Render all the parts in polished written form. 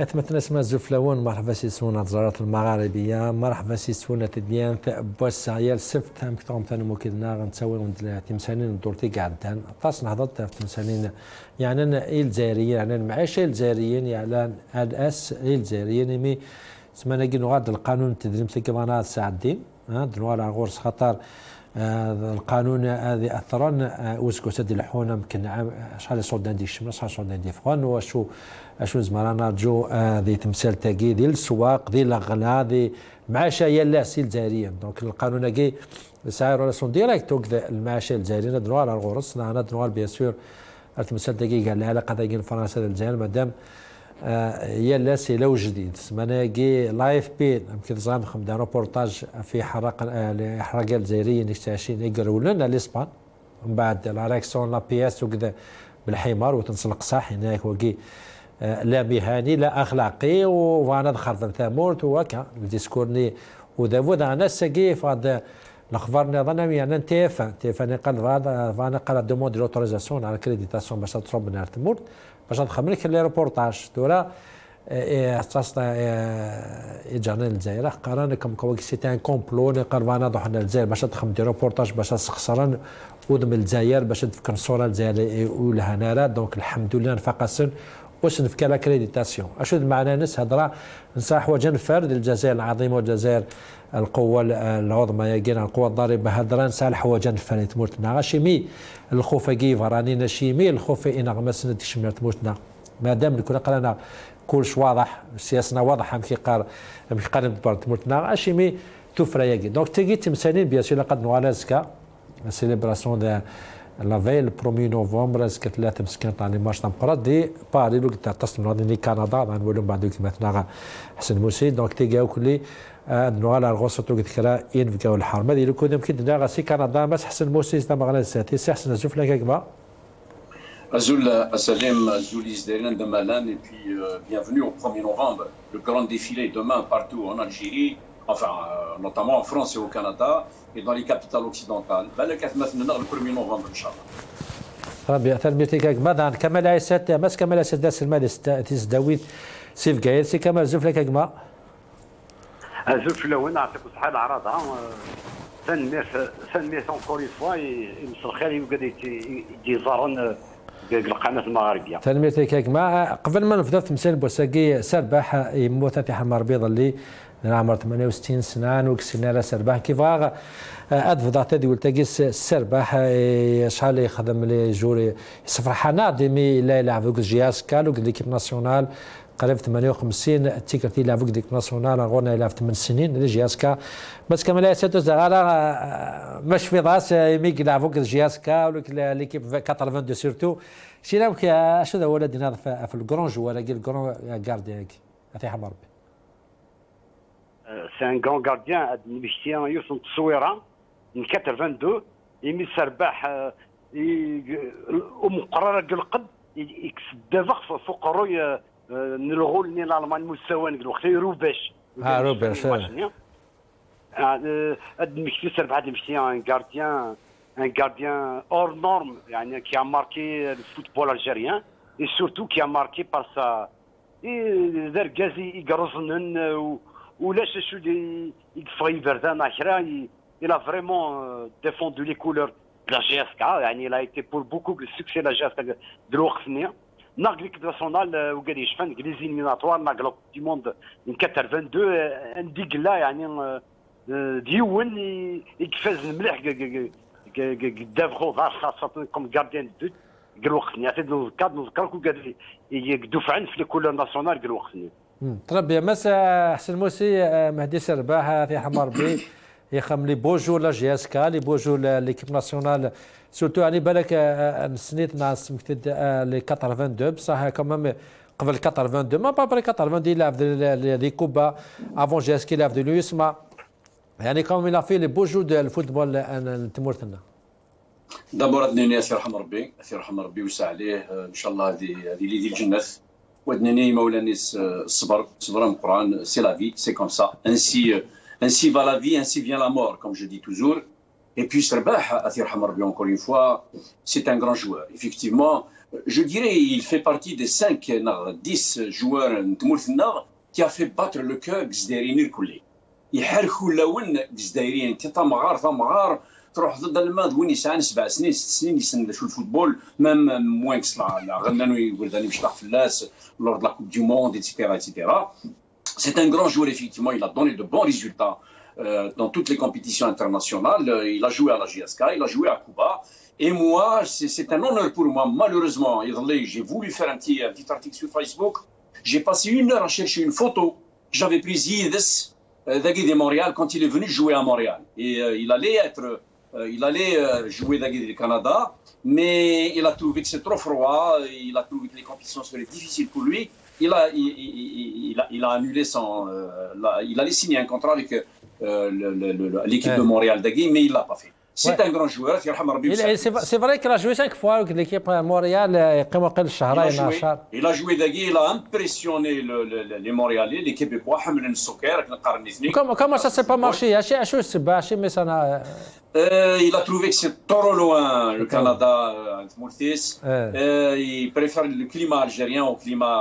أثمتنا اسمها الزفلون مرحبا سيسونا الزارات المغاربية مرحبا سيسونا تديان بوسع يا السفت هم كتوم ثاني مكيدنا غنتساوي ند تمثالين دورتي قعدان طاس نهضت في تمثالين يعني أنا الجزائريين يعني المعيشة الجزائريين يعني الأس الجزائريين مي سمانا كي نغاد القانون التدريب كما ساعدين دنوار على غورس خطر القانون هذه اثرا وسكو سد الحونه يمكن شحال صودان دي الشمس شحال صودان دي فغان وشو زمرانا جو هذه تمثال تاكي ديال السواق ديال الغلا هذه معاشة هي اللاس الجزائريه دونك القانون كي ساير راسون ديريكت المعاشة الجزائريه دنوار على الغورس انا دنوار بيان سور التمثال تاكي قال العلاقه تاكي فرنسا الجزائر مادام هي لا سي لو جديد سماناكي لايف بي يمكن زعما خمدا روبورتاج في احراق الجزائريه نكتاشين يقرولنا لاسبان من بعد لا ريكسيون لا بي اس وكذا بالحمار وتنسلق صح هناك وكي لا مهني لا اخلاقي وانا دخل ثامورت وكا الديسكورني وذا انا ساكي فهذا الاخبار نظام يعني تيف انا قال فانا قال دوموند لوتوريزاسيون على كريديتاسيون باش تروب نهار تمورت باش نخمم لك لي روبورتاج تورا اختصاصنا اجانا الجزائر قرانا كم سيتي ان كومبلو قربانا ضحنا الجزائر باش تخمم دي روبورتاج باش تخسرن ودم الجزائر باش تفكر صوره الجزائر ولها دونك الحمد لله نفقسن واش نفكر لا كريديتاسيون اشو معنى ناس هضره نصح وجه فرد الجزائر العظيمه والجزائر القوه العظمى يقين القوه الضاربه هضره نصالح وجه فرد تموتنا غاشيمي الخوف كيف راني نشيمي الخوف ان غمسنا تشمر تموتنا مادام كنا قرانا كلش واضح سياسنا واضحه مكي قارن تموتنا غاشيمي توفرا يقين دونك تيجي تمثالين بيان سور لقد نوالازكا سيليبراسيون دو لا فيل 1 نوفمبر اسكت ثلاثة مسكين تاع لي ماتش تاع مقرات دي باري لو تاع تصل من كندا غنولوا بعد كلماتنا حسن موسي دونك تيجاو كلي نوالا غوصتو كذا ينفكاو الحرمه ديال كون يمكن دا سي كندا بس حسن موسي تا مغنى ساتي سي حسن زوف لك كما Azul Salim, Azul Isdérien de Malan, et puis bienvenue au 1er novembre. Le grand défilé demain partout en Algérie, enfin notamment en France et au Canada, et dans les capitales occidentales. Le 1er novembre, Inch'Allah. ربي تربيتك كما كما لا يسات مس كما لا سداس المال تزداويت سيف قايل سي كما زوف لك كما زوف لوين نعطيك صحه العراضه سنميت اونكور اون فوا يمس الخير يقعد يزارون القناه المغاربيه تلميتك كما قبل ما نبدا تمثال بوساقي سرباح يموت في حمار بيض اللي عمر 68 سنه وكسينا لا سرباح كيف ادفض تدي ولتقيس السرباح شحال يخدم لي جوري صفر حنادي مي لا يلعب جياس كالو ليكيب ناسيونال قريب 58 تيكرتي يلعب ليكيب ناسيونال غونا يلعب 8 سنين لي جياسكا بس كما لا سيتو زغالا مش في راس مي يلعبوا جياسكا ولا ليكيب 82 سيرتو شي راك شنو هو ولدنا في الكرون جوار كي الكرون غارديان عطيه حمر سي ان كرون غارديان مشتيان يوسف التصويره من 82 يمي سرباح ومقرره القد يكسد فوق روي نلغوا لنا الالمان مستوى الوقت روباش روباش هاد المشتي سرباح المشتي ان غارديان اور نورم يعني qui a marqué le football algérien et surtout qui a marqué par sa دار كازي يقرصنن ولاش شو اللي يكفي بردان اخرى il a vraiment défendu les couleurs de la GSK يعني il a été pour beaucoup le succès de la GSK de l'Oxfamia ناقل l'équipe nationale وقال يشفن les éliminatoires ناقل du monde en 82 نديق لا يعني ديون يكفاز مليح قدام خوضار خاصة كوم غارديان دو قال وقتني نذكرك وقال يدفعن في الكولور ناسيونال قال وقتني تربي مس حسن موسي مهدي سرباح في حمار بي يخم لي بوجو لا جي اس كا لي بوجو ليكيب ناسيونال سورتو يعني بالك سنيت ناس مكتد لي 82 بصح كمان قبل 82 ما بابري 82 يلعب لي كوبا افون جي اس كي يلعب دو يسمع يعني كم il a fait les beaux jours de الفوتبول تمورتنا دابور ادنيني اسير رحم ربي اسير رحم ربي وسع عليه ان شاء الله هذه اللي ديال الجنه ودنيني مولانا الصبر صبر القران سي لا في سي كوم سا ainsi va la vie ainsi vient la mort comme je dis toujours Et puis Serbah, Athir Hamarbi, encore une fois, c'est un grand joueur. Effectivement, je dirais il fait partie des 5 10 joueurs qui a fait battre le cœur Gzdairine الكلي. يحركوا اللون جزائريين انت ثمغار تروح ضد الماد وين يسعى 7 سنين 6 سنين يسند شو الفوتبول ميم موان كسلا غنانو يقول ثاني باش طاح فلاس lors de la Coupe du Monde, etc. C'est un grand joueur, effectivement. Il a donné de bons résultats dans toutes les compétitions internationales. Il a joué à la GSK, il a joué à Cuba. Et moi, c'est un honneur pour moi. Malheureusement, j'ai voulu faire un petit article sur Facebook. J'ai passé 1 heure à chercher une photo. J'avais pris Zidis Dagui de Montréal quand il est venu jouer à Montréal. Et il allait jouer Dagui du Canada, mais il a trouvé que c'est trop froid, il a trouvé que les compétitions seraient difficiles pour lui. Il a annulé il allait signer un contrat avec l'équipe de Montréal Dagui, mais il ne l'a pas fait. C'est un grand joueur. C'est vrai qu'il a joué 5 fois avec l'équipe de Montréal. Il a joué Dagui, il a impressionné les Montréalais, les Québécois. Comment ça ne s'est pas marché? Il a trouvé que c'est trop loin, le Canada. Il préfère le climat algérien au climat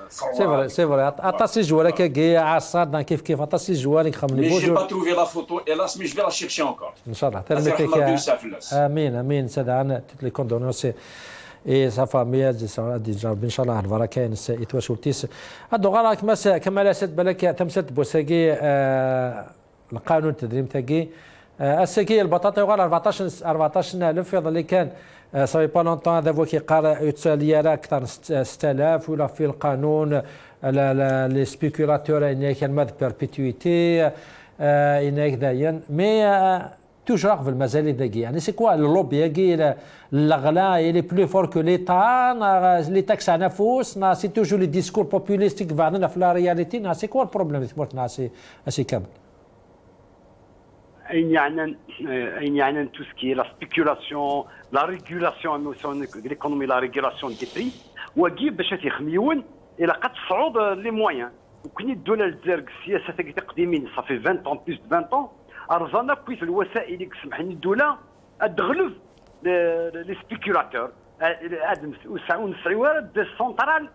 froid. C'est vrai. Attention, joueur qui est à Assad, كيف attention joueur qui Mais je n'ai pas trouvé la photo, hélas, mais je vais la chercher encore. Inch'Allah. Amin, Sadaan, toutes les condoléances. Et sa famille, Inch'Allah, البركة إتواش وتيس. الدغرة كما لا سد بالك تمسد بوساقي القانون التدريب تاقي الساقي البطاطا يغال 14,000 يظل كان صافي با لونطون هذا هو كيقرا يتسالي اكثر 6000 ولا في القانون لي سبيكولاتور هناك الماد بيربيتويتي هناك داين مي توجور في المزال داكي يعني سي كوا اللوبي ياكي الاغلى اللي بلو فور كو ليتا لي تاكس على نفوس سي توجور لي ديسكور بوبوليستيك بعضنا في لا رياليتي سي كوا البروبليم تمرتنا سي كامل il y a tout ce qui est la spéculation, la régulation de l'économie, la régulation des prix. وجيب باش يخميون الى قد تصعود لي مويان وكاين الدوله الجزائر السياسه تقديمين صافي 20 ans plus de 20 ans ارزانا كويس الوسائل اللي كسمحني الدوله تغلب لي سبيكولاتور ونسعيو دي سونترال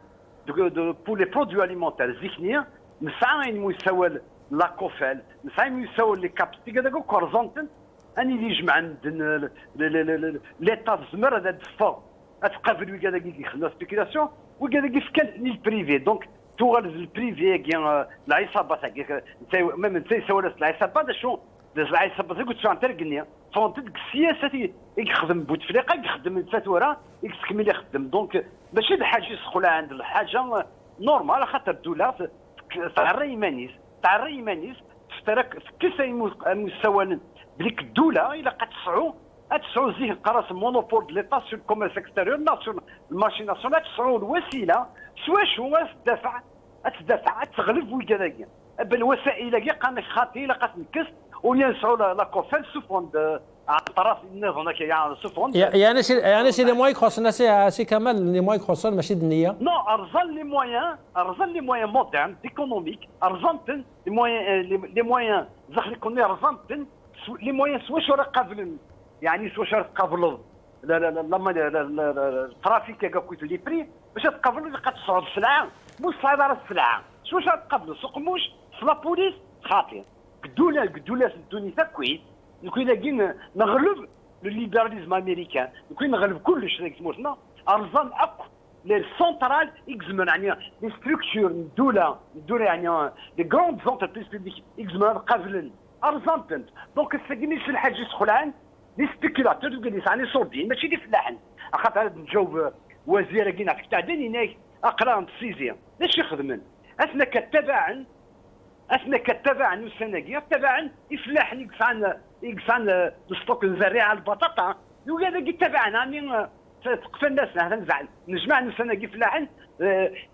بور لي برودوي اليمونتير زيكنيه مسعى يساوي لا كوفال مسعى يساوي لي كابستيك هذاك كورزونتن اني اللي يجمع ليطا الزمر هذا الدفا اتقابل وكذا يخلى سبيكيلاسيون وكذا كان البريفي دونك توغل البريفي كاين العصابه تاعك ميم انت يساوي العصابه شنو العصابه قلت شو نترقني فونتك السياسه يخدم بوتفليقه يخدم الفتوره يكمل يخدم دونك ماشي الحاجه يسخلها عند الحاجه نورمال خاطر الدوله تعري مانيس تفترك كيف المستوى بليك الدوله الى قد تسعوا زيه قراص مونوبول د ليطا سور الكوميرس اكستيريور ناسيونال المارشي ناسيونال تسعوا الوسيله سوا شو تدافع تغلب وكذا بالوسائل كاع قال لك خاطي لا قاس نكس وينسعوا لا كوفال سوفون على الطرف النظام هناك سوفون يعني سي لي موي خصنا سي كمال لي موي خصنا ماشي النيه نو ارزان لي مويان مودرن ايكونوميك ارزانتن لي مويان زخ يكون ارزانتن لي مويان سوا شو قابل يعني سوا شو قابل لما الترافيك كاكويت لي بري باش تقابل قد تصعد السلعه مو صادره السلعه شو تقابل سوق موش في لابوليس خاطر الدوله الدنيا كويس نكون لاقيين نغلب الليبراليزم امريكان نكون نغلب كلش سموتنا ارزان اكو لي سونترال اكزمن يعني لي ستركتور الدوله يعني لي غروند زونتربريز بوبليك اكزمن قابلين ارزان دونك الساكنين في الحاجه يسخلان لي سبيكولاتور اللي يعني صوردين ماشي لي فلاحين خاطر نجاوب وزير كاين في التعدين هناك اقرا السيزيام لاش يخدمن اسنا كتبع نسناكيا تبعا يفلاح يقصان الستوك الزريعه البطاطا وهذا يتبعنا يعني تقفل الناس هذا نزعل نجمع نسناكي فلاحين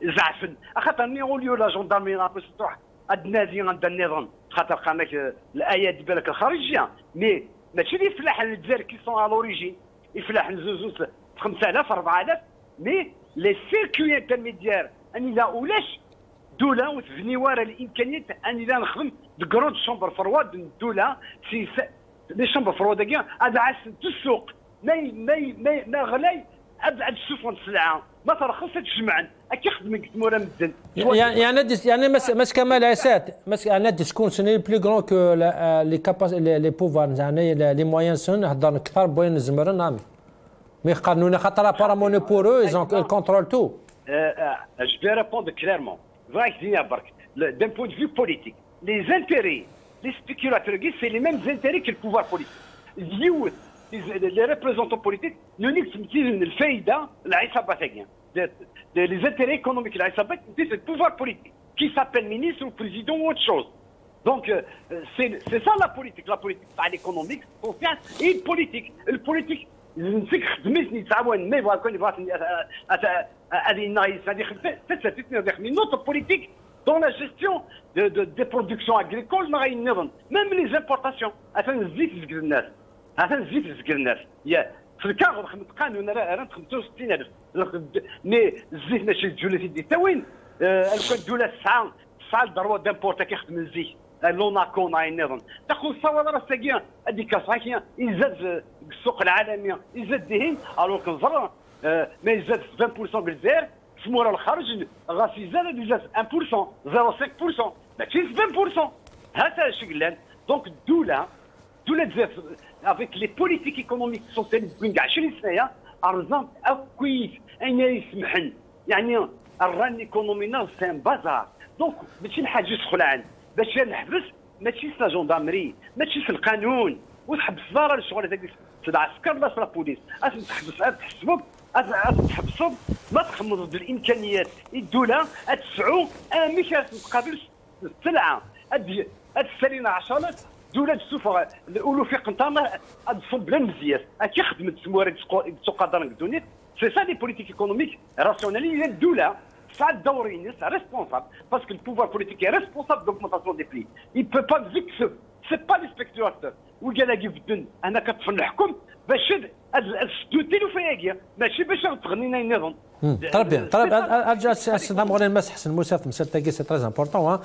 زعفن خاطر ني اوليو لا جوندارمي باش تروح النادي عند النظام خاطر قال لك الايات بالك الخارجيه مي ماشي لي فلاح الجزائر كي سون على لوريجين يفلاح زوز 5000 4000 مي لي سيركوي انترميديير اني لا اولاش دوله وتبني ورا الامكانيات اني لا نخدم بكروند شومبر فرواد الدوله لي شامبر فروضه كاع هذا عاس السوق ما غلاي ابعد السوق السلعه ما ترخص تجمعا كيخدم مورا مدن يعني مس كمال عسات مس يعني تكون سني بلو غران كو لي كاباس لي بوفوار يعني لي مويان سون هضر اكثر بوين زمرن نعم مي قانون خاطر بارامون بور او ils contrôlent tout. Je vais répondre clairement. D'un point de vue politique, les intérêts, les spéculateurs, c'est les mêmes intérêts que le pouvoir politique. Les représentants politiques, nous disons le faïda, les intérêts économiques, c'est le pouvoir politique qui s'appelle ministre ou président ou autre chose. Donc, c'est ça la politique. La politique, pas l'économique, social et le politique. Le politique, نسيك خدمتني تعاون مي فالكون هذه النايس هذه خدمتني نوتر بوليتيك دون لا جيستيون دي برودكسيون اغريكول ما غينظم ميم لي زيمبورطاسيون عشان الزيت يزقل الناس يا في الكاغ خدمت قانون راه 65000 مي الزيت ماشي الجوله دي تاوين كان الدوله ساعه ضربه دامبورتا كيخدم الزيت لوناكون غينظم تاخذ الصوالة راه ساكيه هذيك صحيح يزاد السوق العالميه يزاد دهين الوغ كنظر ما يزاد 20% بالجزائر في مورا الخارج غاس يزاد 1% 0.5% ماشي 20% هذا شكلان دونك الدوله الجزائر افيك لي بوليتيك ايكونوميك سوسياليست كاع 20 سنه ارزان كويس اين يسمحن يعني الران ايكونومينا سي ان بازار دونك ماشي الحاجه خلعان باش نحبس ماشي في جوندامري ماشي في القانون وتحبس دار الشغل هذاك العسكر لا في البوليس تحبس تحسبوك تحبسوا ما تخمضوا بالامكانيات الدوله تسعوا مش تقابل السلعه هاد السلينه عشرات دوله تسوفر الاولو في قنطامه تصب بلا مزياس كيخدم التموارد سوق دار الدنيا سي سا لي بوليتيك ايكونوميك راسيونالي الدوله ça d'origine, c'est responsable, parce que le pouvoir politique est responsable de l'augmentation des prix. Il ne peut pas dire que ce n'est pas les spéculateurs. Ou il y a la guibdun, un acte de l'Hkoum, باش تدوتيلو فيها ماشي باش تغنينا ينظم. طيب ارجع السلام غادي نمسح حسن موسى في مسألة تاكي سي تري امبورطون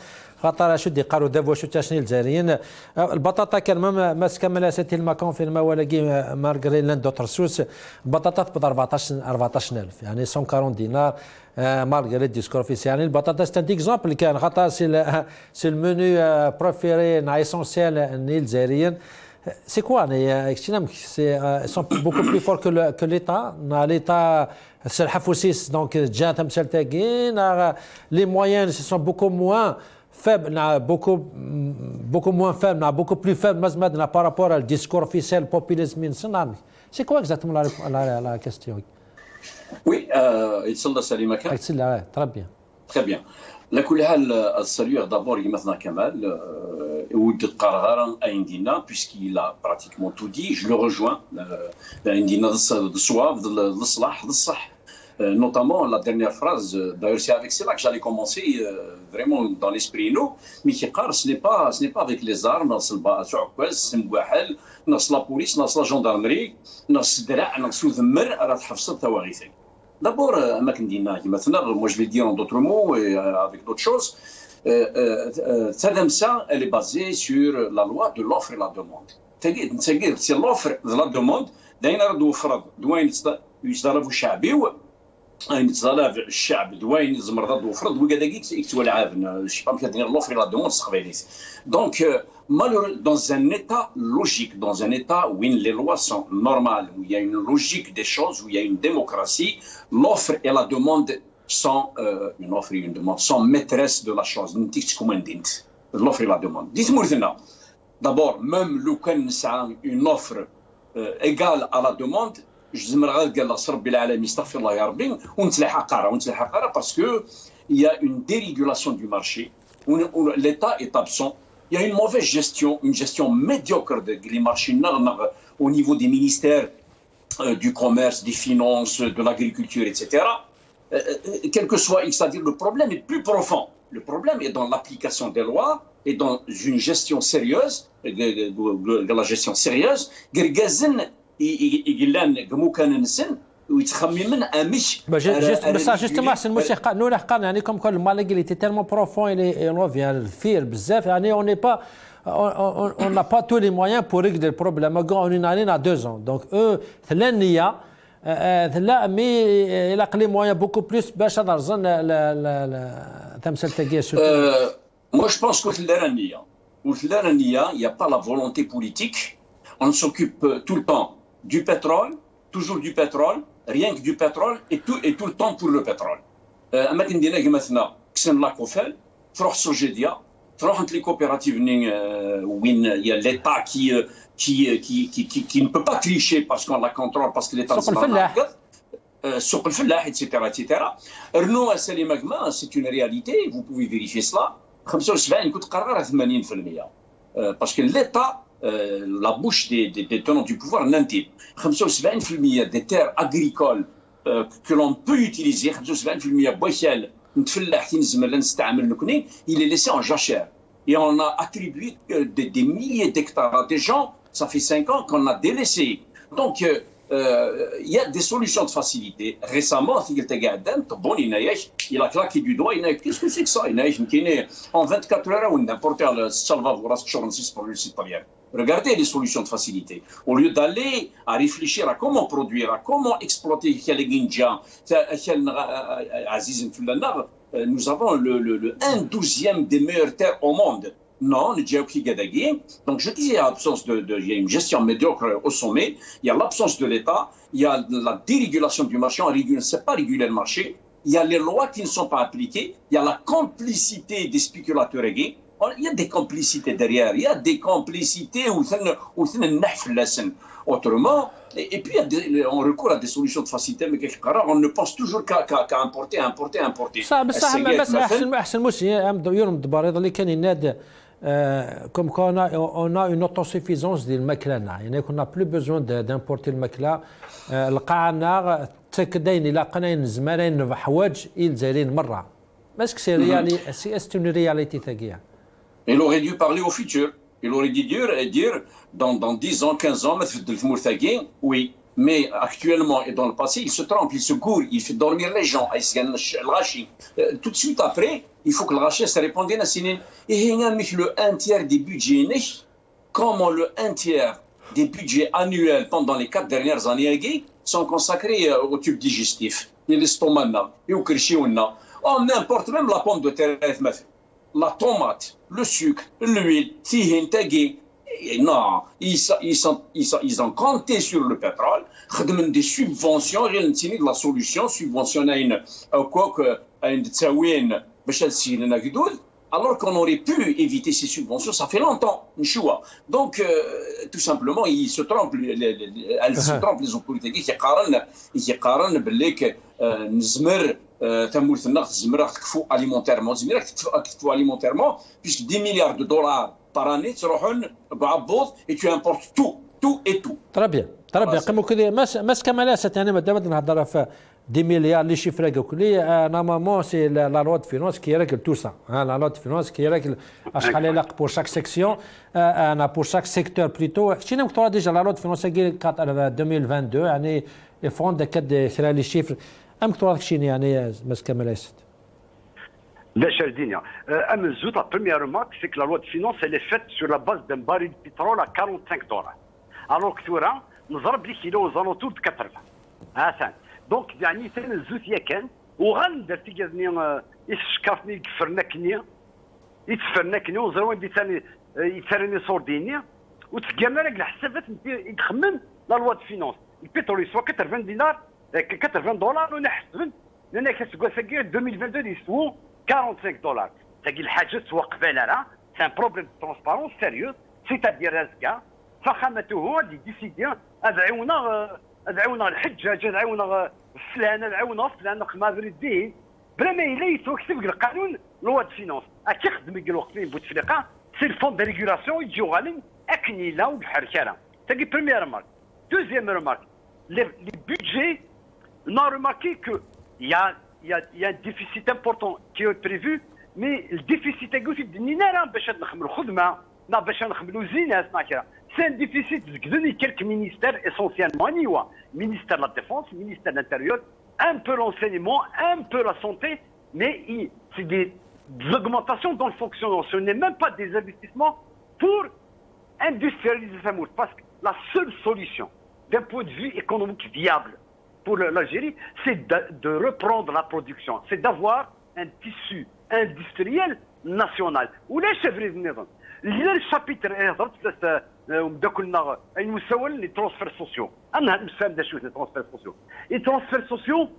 خاطر شو قالوا دابا شو تاشني الجزائريين البطاطا كان ماس كامل سيتي المكان في الماء ولاكي مارغري لاند دوتر سوس البطاطا تقبض 14000 يعني 140 دينار مارغري ديسكور اوفيسيال البطاطا سي ان اكزومبل كان خاطر سي المنيو بريفيري نا اسونسيال الجزائريين. C'est quoi ils sont beaucoup plus forts que l'État. L'État, c'est le Hafousis, donc les moyens sont beaucoup moins faibles, beaucoup plus faibles par rapport au discours officiel populisme. C'est quoi exactement la question? Oui, Itsalda Salimaka. Très bien. Très bien. لكل حال السلوير دابور مثلا كمال ود قرار عندنا puisqu'il a pratiquement tout dit je le rejoins عندنا الصواب الصلاح الصح notamment la dernière phrase d'ailleurs c'est avec cela que j'allais commencer vraiment dans l'esprit nous mais qui قال ce n'est pas avec les armes ناقص العكاز المواحل ناقص لا بوليس ناقص لا جندرمري ناقص الدرع ناقص ذمر راه تحفظ التواغيث. D'abord, moi je vais le dire en d'autres mots et avec d'autres choses, elle est basée sur la loi de l'offre et la demande. C'est l'offre de la demande, الشعب دوين زمرض وفرض وكذاك يكتوا العابن شي با كدير لوفر لا دوموند سخبيليت دونك dans un état logique dans un état où les lois sont normales où il y a une logique des choses où il y a une démocratie l'offre et la demande sont une offre et une demande sont maîtresses de la chose l'offre et la demande dites-moi d'abord même لو كان نسعى une offre égale à la demande جزمر غير قال الله ربي العالمين استغفر الله يا ربي ونتلاحق قاره parce que il y a une dérégulation du marché où l'État est absent. Il y a une mauvaise gestion, une gestion médiocre des marchés au niveau des ministères du commerce, des finances, de l'agriculture, etc. Quel que soit, c'est-à-dire le problème est plus profond. Le problème est dans l'application des lois et dans une gestion sérieuse, de la gestion sérieuse. Justement, c'est le nous يعني comme quoi le mal il était tellement profond et on vient le faire بزاف يعني on n'est pas on n'a pas tous les moyens pour régler le problème. On est une année à 2 ans. Donc, eux, mais il a les moyens beaucoup plus. Moi, je pense qu'au Tlerania, il n'y a pas la volonté politique. On s'occupe tout le temps du pétrole, toujours du pétrole, rien que du pétrole, et tout le temps pour le pétrole. Maintenant, تروح سوجيديا تروح عند لي كوبيراتيف وين il y a l'État qui ne peut pas tricher parce qu'on la contrôle parce que l'État سوق الفلاح سوق الفلاح etc. Renault Salim Agma, c'est une réalité, vous pouvez vérifier cela. 75 كنت قرر 80% parce que l'État la bouche des tenants du pouvoir n'intime 75% des terres agricoles que l'on peut utiliser 75% بويشال il est laissé en jachère. Et on a attribué des milliers d'hectares à des gens, ça fait 5 ans qu'on a délaissé. Donc, il y a des solutions de facilité. Récemment, il a claqué du doigt, qu'est-ce que c'est que ça? En 24 heures, on a importé le Salvador pour le citoyen. Regardez les solutions de facilité. Au lieu d'aller à réfléchir à comment produire, à comment exploiter nous avons le 1/12 des meilleures terres au monde. Non, donc je disais, il y a une gestion médiocre au sommet, il y a l'absence de l'État, il y a la dérégulation du marché, on ne sait pas réguler le marché, il y a les lois qui ne sont pas appliquées, il y a la complicité des spéculateurs gays. Il y a des complicités derrière, il y a des complicités où autrement, et puis on recourt à des solutions de facilité, mais on ne pense toujours qu'à importer. صح بصح بس احسن مش يوم الدباريض اللي كان ينادى كوم on a une autosuffisance ديال الماكله يعني كنا بلو بوزوان دامبورتي الماكله لقانا تكدين الى قناين زمرين حوايج الجزائريين مره ماسك سي ريالي سي اون رياليتي ثقيله. Il aurait dû parler au futur. Il aurait dû dire dans 10 ans, 15 ans, oui. Mais actuellement et dans le passé, il se trompe, il se gourre, il fait dormir les gens. Tout de suite après, il faut que le rachat se réponde à Sinin. Et il y a le 1/3 des budgets, comment le 1/3 des budgets annuels pendant les 4 dernières années sont consacrés aux tubes digestifs, l'estomac, et au krichiona. On importe même la pomme de terre, la tomate, le sucre, l'huile, non, ils ont compté sur le pétrole, des subventions, de la solution, subventionner alors qu'on aurait pu éviter ces subventions, ça fait longtemps, donc tout simplement, ils se trompent, elles se trompent les autorités qui يقارن باللي نزمر تمولتنا تزمر تكفو اليمونتيرمون زميرك تكفو اليمونتيرمون puisque 10 milliards de dollars par année تروحون بعبوط et tu importes tout et tout. Très bien قيمو كذا ماس كمالاسه يعني ما دام نهضر في 10 مليار اللي شي فراقه كلي نورمالمون سي لا لوا دو فينونس كي ريغل تو سا لا لوا دو فينونس كي ريغل اش خلي بور شاك سيكسيون انا بور شاك سيكتور بليتو شنو مكتوب ديجا لا لوا دو فينونس كي 2022 يعني يفون داك خلال لي شيفر ام كتوراك شيني يعني مسكه ملاست لا شاردينيا ام زوت لا بروميير مارك سي كو لا لوا دو فينونس elle est faite sur la base d'un baril de pétrole à $45 alors que تورا نضرب لي كيلو زالونتور د 80 ثاني دونك يعني ثاني زوت يا كان وغندر تيجازني يشكرني يكفرنا كني يتفرنا كني وزروين دي ثاني يترني صورديني وتقامنا لك الحسابات يخمم لا لوا دو فينونس البترول يسوى $80 ونحسبن لان كتقول ثقيل 2022 يسوى $45 ثقيل الحاجه تسوى قباله راه سي ان بروبليم دو ترونسبارونس سيريوز سيتادير رازكا فخامته هو اللي ديسيدي ادعونا الحجاج ادعونا فلان ادعونا فلان قماذر الدين بلا ما الا يتوكتب القانون لوا دو فينونس كيخدم الوقتين بوتفليقه سي الفون دو ريغولاسيون يجيو غالين اكنيلا وبحركه ثقي بروميير مارك دوزيام رمارك les budgets, on a remarqué qu'il y a un déficit important qui est prévu, mais le déficit est aussi de c'est un déficit de quelques ministères essentiellement, le ministère de la Défense, le ministère de l'Intérieur, un peu l'enseignement, un peu la santé, mais c'est des augmentations dans le fonctionnement. Ce n'est même pas des investissements pour industrialiser sa moule. Parce que la seule solution, d'un point de vue économique viable pour l'Algérie, c'est de reprendre la production. C'est d'avoir un tissu industriel national. ولا شافري النظام اللي الشابيتر هضرت وبدا كنا المساواه لي ترونسفير سوسيو انا نفهم دا شويه ترونسفير سوسيو اي ترونسفير سوسيو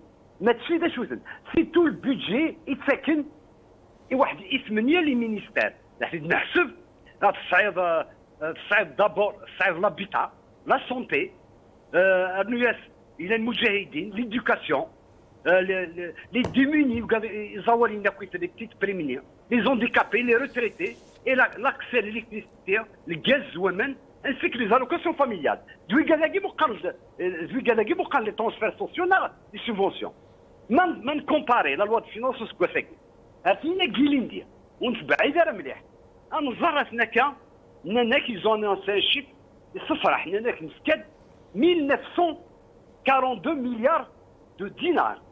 ما تشي دا شويه سي تو البودجي يتسكن واحد 8 لي مينيستير حيت نحسب الصعيد دابور الصعيد لابيتا لا سونتي الناس الى المجاهدين ليدوكاسيون les démunis, les petites prémunies, les handicapés, les retraités, et l'accès à l'électricité, le gaz, ainsi que les allocations familiales. Les transferts sociaux, les subventions. Même comparer la loi de finances, ce que c'est. On se bat, ils ont annoncé un chiffre, 1942 milliards de dinars.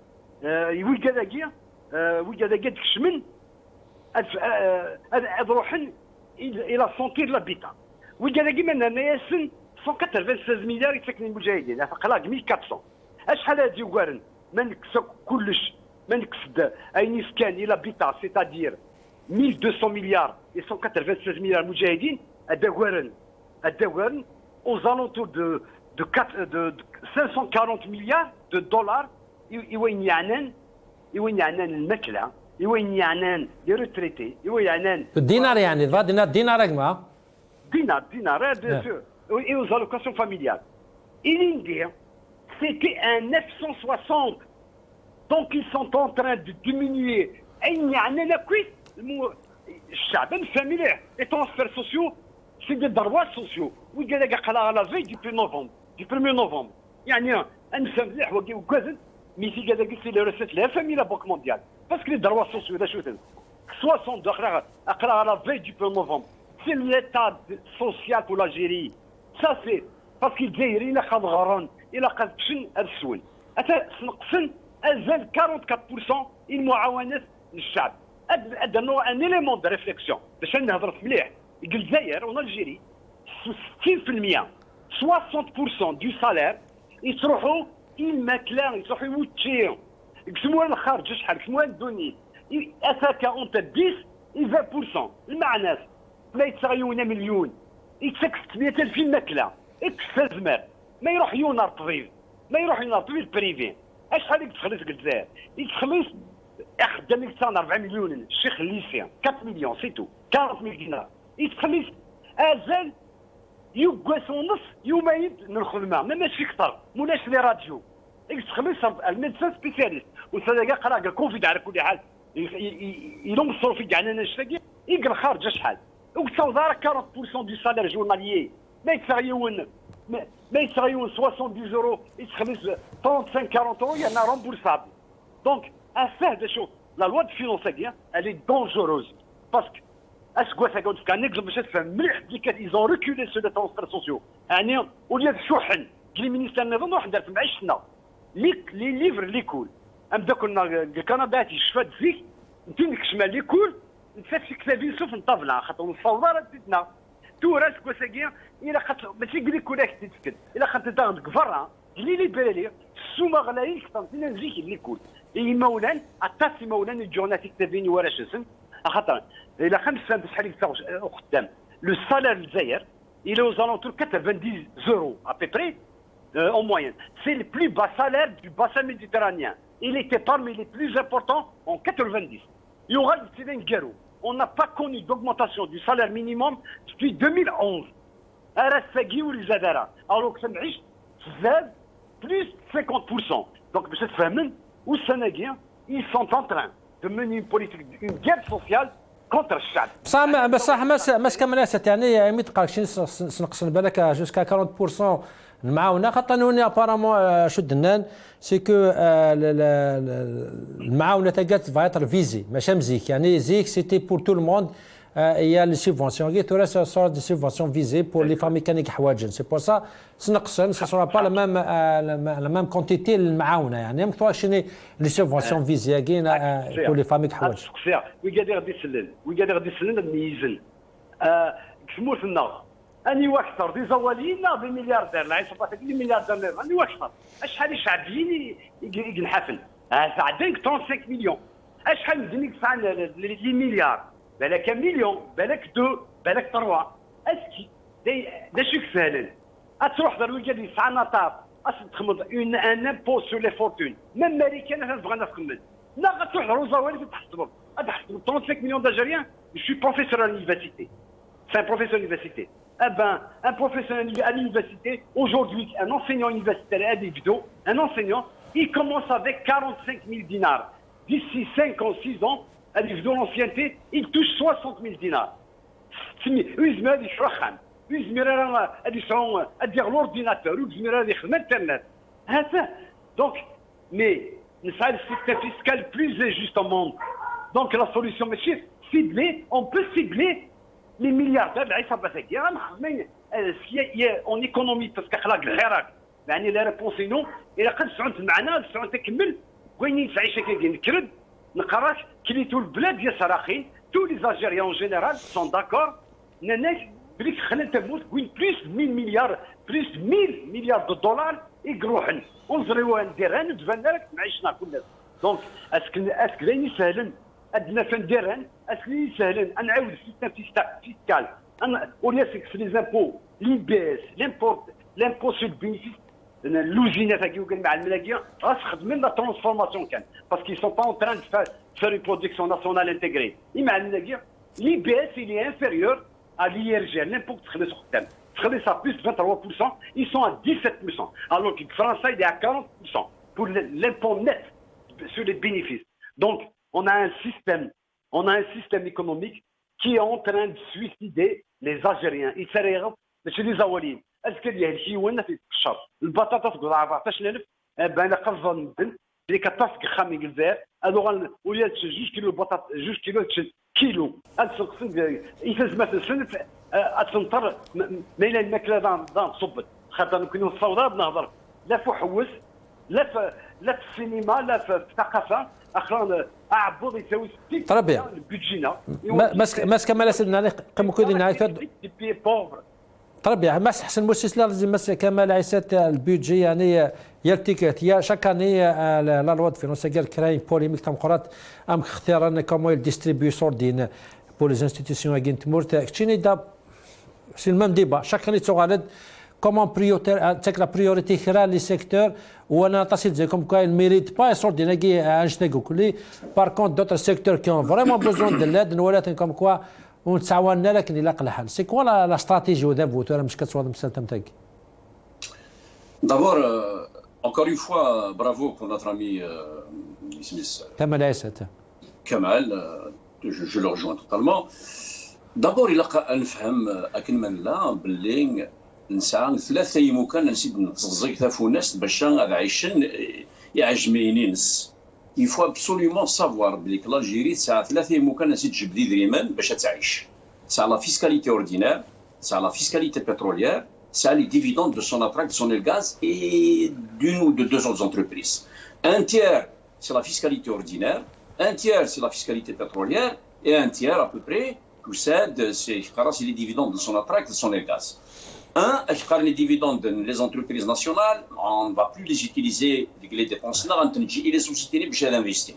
ويقدر تكشمن روحن الى سونتير لابيتا ويقدر من هنايا 196 مليار يتسكن المجاهدين قلاق 1400 شحال هادي وارن ما نكسب كلش ما نكسد اي نسكان الى بيتا سيتادير 1200 مليار et 196 مليار مجاهدين هذا وارن aux alentours de 540 milliards de dollars يوين يعنان المكلة يوين يعنان لي روتريتي يوين يعنان الدينار يعني دينار رقمها دينار bien sûr et aux allocations familiales l'Indien c'était un 960 donc ils sont en train de diminuer أين يعنان كويس الشعب نفهم مليح les transferts sociaux c'est des droits sociaux وقال لك على la veille du 1er novembre يعني نفهم مليح وكازن mais si قاعد قلت لي رسالة لا فامي لا بنك مونديال باسكو لي دروا سوسيو هذا شو 60 اقرا على في دو نوفمبر سي ليتا سوسيال بو لالجيري سا سي باسكو الجزائري الا خد غران الا قد كشن السوين اتا سنقسن ازال 44% المعاونات للشعب هذا نوع ان اليمون دو ريفليكسيون باش نهضر مليح الجزائر والجيري 60% 60% دو سالير يتروحوا الماكله يصحوا يوتشيو يقسموها الخارج شحال يقسموها الدنيا اتاكا اونت 10 20% المعناس ما يتساويون مليون يتسك 600,000 في الماكله اكس زمر ما يروح يونار طبيب بريفي شحال يتخلص الجزائر يتخلص خدام يكسان 4 مليون الشيخ الليسيان 4 مليون سي تو 40,000 دينار يتخلص ازال يوقاس ونص يومين الخدمه ماشي كثر مولاش لي راديو يتخلص الميدسان سبيسياليست وسادا قرا كوفيد على كل حال يلونصروا في كاع انا شتاكي يقرا خارج شحال وتصور 40% دو سالير جورناليي ما يتساويون 70 يورو يتخلص 35 40 يورو يعني رومبورسابل دونك هذا شوف لا لوا دو فينونس elle est dangereuse parce que كان نقدر باش تفهم مليح ils ont reculé sur les transferts sociaux يعني وليت شحن كلي مينيستر النظام واحد دار في 20 سنه لي ليفر لي كول نبدا كنا كندا تيشفى تزيك نتيك شمال لي كول نتفاتش كتابين سوف نطابلا خاطر الفوضى تدنا توراس كوساكيا الى خاطر ماشي قال لك ولاك تتسكت الى خاطر تاخذ كفرها لي ليبرالي السوما غلايين كتنتينا نزيك لي كول اي مولان اتاسي مولان الجورناتيك تابيني ورا شسن خاطر الى 5 سنين شحال قدام لو سالير الجزائر il est aux alentours 90 euros à peu près en moyenne. C'est le plus bas salaire du bassin méditerranéen. Il était parmi les plus importants en 90. Il y aura le Garou. On n'a pas connu d'augmentation du salaire minimum depuis 2011. Alors que ça me riche, plus 50%. Donc, M. Femen ou Sénégiens, ils sont en train de mener une politique, une guerre sociale contre الشعب. بصح ما كملات يعني مي تقالك شي نقصن بالك جوسكا 40% المعاونه خاطر نوني ابارامون شو دنان سي كو المعاونه تاعت فايتر فيزي ماشي مزيك يعني زيك سيتي بور تو الموند il y a les subventions qui sont des sortes de subventions visées pour les familles mécaniques حواجن c'est pour ça سنقصن ça sera pas la même quantité المعاونه يعني مكتوب شنو les subventions visées pour les familles حواجن وي قادر غادي يسلل ميزن كسموت النار اني واكثر دي زوالين لا بملياردير لا يصبح لي ملياردير اني واكثر شحال شعبيين ينحفل ساعدين 35 مليون شحال مدنيك ساعه لي مليار بالك مليون بالك دو بالك 3 اسكي دا شو سهل تروح دار ويجي لي ساعه نطاب تخمض ان امبو سور لي فورتون ميم امريكان بغا نخمم لا غتروح لروزاوالي تحسب 35 millions d'Algériens, je suis professeur à l'université. C'est un professeur à l'université. Eh ben, un professeur à l'université, aujourd'hui, un enseignant universitaire à Divido, un enseignant, il commence avec 45 000 dinars. D'ici 5 ans, 6 ans, à Divido, l'ancienneté, il touche 60 000 dinars. Uzmer, il شرخان. Uzmer, il dire l'ordinateur, Uzmer, il dit l'internet. Donc, mais, c'est le système fiscal plus juste au monde. Donc la solution, monsieur, cibler, on peut cibler les milliardaires. En économie, parce que les réponses sont non. Et la question est معنا السؤال تكمل وين يعيش كي نكرد نقراش كلي تو البلاد يا صراخي tous les Algériens en général sont d'accord نناش بليك خلينا تموت وين plus 1000 مليار plus 1000 مليار de dollars يقروحن ونزريوها نديرها ندفن لك معيشنا كلنا. دونك اسك لاني سهلا عندنا فنديران اسكي سهلا نعاود السيستم فيسكال وليسك في لي زامبو لي بي اس لامبو سو البينيفيس لوزينات هاكي وكان مع الملاكيه راس خدمين لا ترانسفورماسيون كان باسكو سون با اون تران فار اون برودكسيون ناسيونال انتيغري مع الملاكيه لي بي اس il est inférieur à l'IRG l'impôt تخلص قدام تخلص à plus de 23% ils sont à 17% alors que France il est à 40% pour l'impôt net sur les bénéfices. Donc on a un système économique qui est en train de suicider les Algériens. Ils s'arrêtent chez les Awalines. Est-ce qu'il y a des gens qui ont le batatas de 14,000 ben la قرضة ندن اللي كتصق خامي الجزائر alors au lieu de juste kilo بطاط juste كيلو يفز مثلا سنة أتنطر ما إلى الماكلة دان صبت خاطر نكونوا الصودا بنهضر لا في حوس لا في السينما لا في الثقافة اخرى اعبض يساوي 60 طربيع البودجينا ماسك كمال اسدنا قم كودي نهاية دي بوفر طربيع ماس حسن موسيس لازم ماس كمال عيسات البودجي يعني يلتيكت يا شكاني لا لوا دو فينونس قال كراين بوليميك تاع مقرات ام اختيارنا كومو ديستريبيو سوردين بور لي انستيتيسيون اكين تمورت كتشيني دا سي الميم ديبا شكاني تغالد comment la priorité خلال les secteurs où on a tassé comme quoi ils ne méritent pas par contre d'autres secteurs qui ont vraiment besoin de l'aide nous comme quoi on تعاوننا لكن يلاقي الحل. C'est quoi la stratégie au début tu مش كتصور المسألة تاعك؟ D'abord encore une fois bravo pour notre ami Smith. Kamal Aissat. Kamal je le rejoins totalement. D'abord il a نفهم أكمل لا باللي نسعى ثلاثة يمكن نسيب نتزيق ثافو ناس باش هذا عايشين يعجميني نس. Il faut absolument savoir بلي l'Algérie تسعى ثلاثة يمكن نسيب تجيب ذي دريمان باش تعيش. C'est la fiscalité ordinaire, c'est la fiscalité pétrolière, c'est les dividendes de son attract, de son gaz et d'une ou de deux autres entreprises. Un tiers, c'est la fiscalité ordinaire, un tiers, c'est la fiscalité pétrolière et un tiers à peu près possède c'est les dividendes de son attract, de son gaz. Les dividendes des entreprises nationales, on ne va plus les utiliser, les dépenses là, et les sociétés pour investir.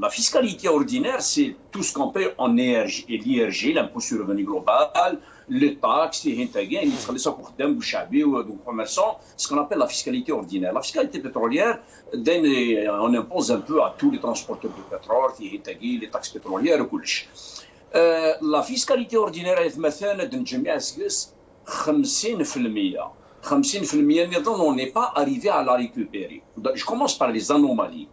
La fiscalité ordinaire, c'est tout ce qu'on paie en énergie, et l'IRG, l'impôt sur le revenu global, les taxes, ce qu'on appelle la fiscalité ordinaire. La fiscalité pétrolière, on impose un peu à tous les transporteurs de pétrole, les taxes pétrolières et tout. La fiscalité ordinaire مثلا نجمع سكس 50% 50% on n'est pas arrivé à la récupérer. Je commence par les anomalies.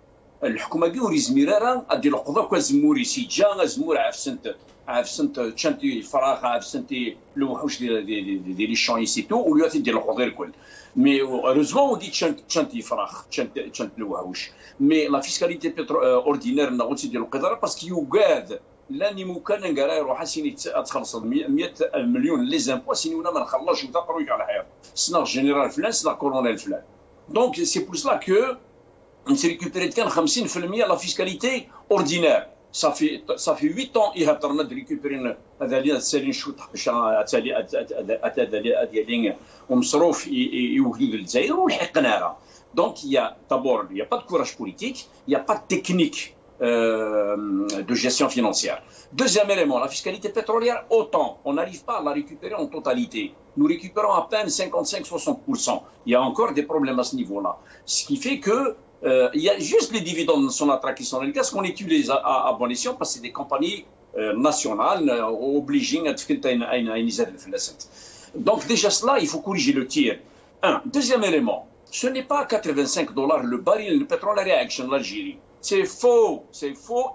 الحكومة كي وريزميرا ادير القضاء كازموري سيجا زمور عارف سنت تشانتي الفراغ عارف سنتي الوحوش ديال لي شون سيتو وليات ديال القضاء الكل مي هeureusement ودي تشانتي فراغ تشانت الوحوش مي لا فيسكاليتي اوردينير نغوتي ديال القدره باسكو يوغاد لاني ممكن نقرا يروح سيني تخلص 100 مليون لي زامبوا سيني ولا ما نخلصش وتا طرويق على الحياه سنا جينيرال فلان سنا كولونيل فلان دونك سي بور سلا كو نسي ريكوبيري كان 50% لا فيسكاليتي اوردينير Ça fait 8 ans il a récupéré هذا سالين شو ديالين ومصروف يوجدوا للجزائر ولحقناها. Donc il y a d'abord il y a pas de courage politique, il y a pas de technique de gestion financière. Deuxième élément, la fiscalité pétrolière, autant on n'arrive pas à la récupérer en totalité. Nous récupérons à peine 55-60%. Il y a encore des problèmes à ce niveau-là. Ce qui fait que il y a juste les dividendes de Sonatrach qui sont dans le cas, qu'on utilise à bon escient parce que c'est des compagnies nationales obligées à Donc déjà cela, il faut corriger le tir. Un. Deuxième élément, ce n'est pas $85 le baril de pétrole à réaction l'Algérie. C'est faux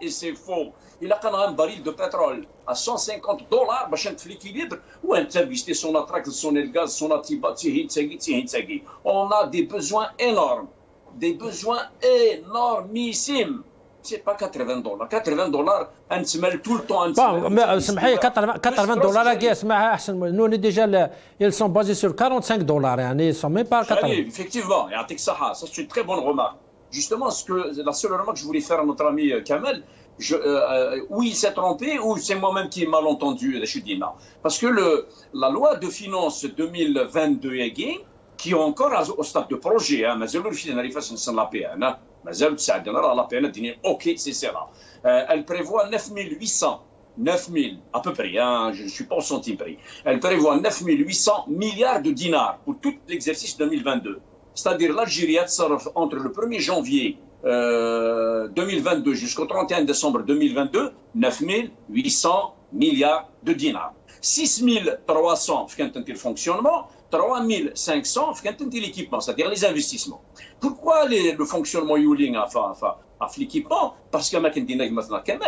et c'est faux. Il a un baril de pétrole à $150 باش انت في l'équilibre ou انت بيشتي Sonatrach, Sonelgaz, Sonatiba, on a des besoins énormes. Des besoins énormissimes. C'est pas $80. $80, on se met tout le temps. Bon, mais سمحي $80 qui اسمعها احسن. Nous on est déjà ils sont basés sur $45 يعني ils sont même pas 80. Effectivement, ça c'est une très bonne remarque. Justement, la seule remarque que je voulais faire à notre ami Kamel, où il s'est trompé ou c'est moi-même qui ai mal entendu parce que la loi de finances 2022 qui est encore au stade de projet, c'est ça. Elle prévoit 9000 à peu près, je ne suis pas au centime près. Elle prévoit 9800 milliards de dinars pour tout l'exercice 2022. C'est-à-dire l'Algérie entre le 1er janvier 2022 jusqu'au 31 décembre 2022, 9800 milliards de dinars. 6300 le fonctionnement, 3500 l'équipement, c'est-à-dire les investissements. Pourquoi le fonctionnement Yuling a l'équipement? Parce que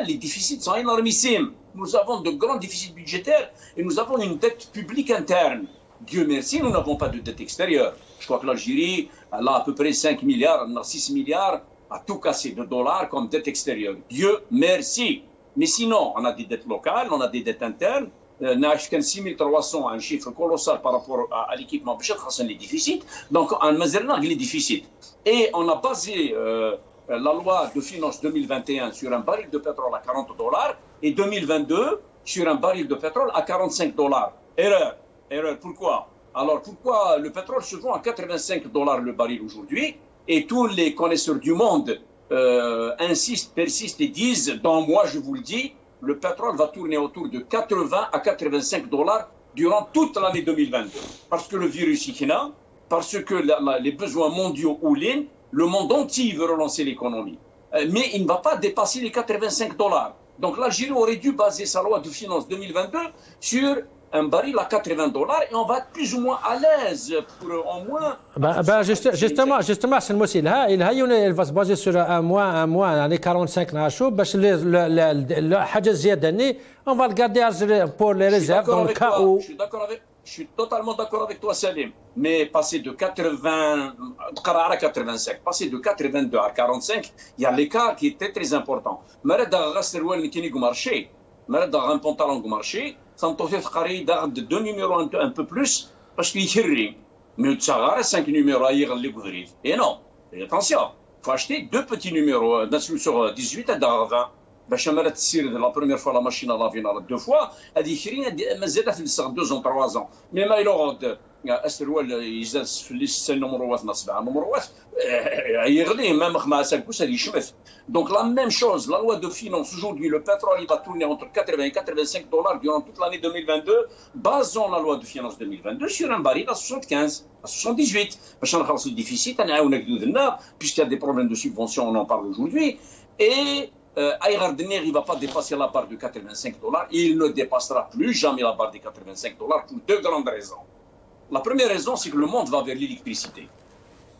les déficits sont énormissimes. Nous avons de grands déficits budgétaires et nous avons une dette publique interne. Dieu merci, nous n'avons pas de dette extérieure. Je crois que l'Algérie a à peu près 5 milliards, 6 milliards à tout casser de dollars comme dette extérieure. Dieu merci. Mais sinon, on a des dettes locales, on a des dettes internes. On a 6300, un chiffre colossal par rapport à l'équipement, les déficits. Donc, on a les déficits. Et on a basé la loi de finances 2021 sur un baril de pétrole à $40 et 2022 sur un baril de pétrole à $45. Erreur. Pourquoi? Alors, pourquoi le pétrole se vend à $85 le baril aujourd'hui et tous les connaisseurs du monde persistent et disent, dans moi je vous le dis, le pétrole va tourner autour de 80 à $85 durant toute l'année 2022. Parce que le virus est là, parce que les besoins mondiaux oulinent, le monde entier veut relancer l'économie. Mais il ne va pas dépasser les $85. Donc l'Algérie aurait dû baser sa loi de finances 2022 sur un baril à $80 et on va être plus ou moins à l'aise pour au moins. Justement, c'est le mot. Il va se baser sur un mois, l'année 45 نعشوا باش الحاجة الزيادة on va le garder pour les réserves dans le cas où. Je suis totalement d'accord avec toi, Salim. Mais passer de 80 à 85, passer de 82 à 45, il y a l'écart qui est très important. Mais marché, un pantalon au marché, ça me fait deux numéros un peu plus, parce qu'il y a rien. Mais tu as 5 numéros à y aller. Et non, attention, il faut acheter 2 petits numéros, sur 18 à 20. باش مرات تصير لا بروميير فوا لا ماشين لافينا 2 فوا هذه شرينا مازال في 2 ans 3 ans مي ما يلوغ السروال يزاد في ليست نمروات نصبع نمروات يغلي même مع سالكوس هذه يشمث. Donc la même chose, la loi de finances aujourd'hui, le pétrole il va tourner entre 80 et $85 durant toute l'année 2022. Basons la loi de finances 2022 sur un baril à 75, à 78. باش نخلص le déficit نعاونك دودنا puisqu'il y a des problèmes de subvention, on en parle aujourd'hui. Et Aïrardener, il ne va pas dépasser la barre de $85. Il ne dépassera plus jamais la barre de $85 pour 2 grandes raisons. La première raison, c'est que le monde va vers l'électricité.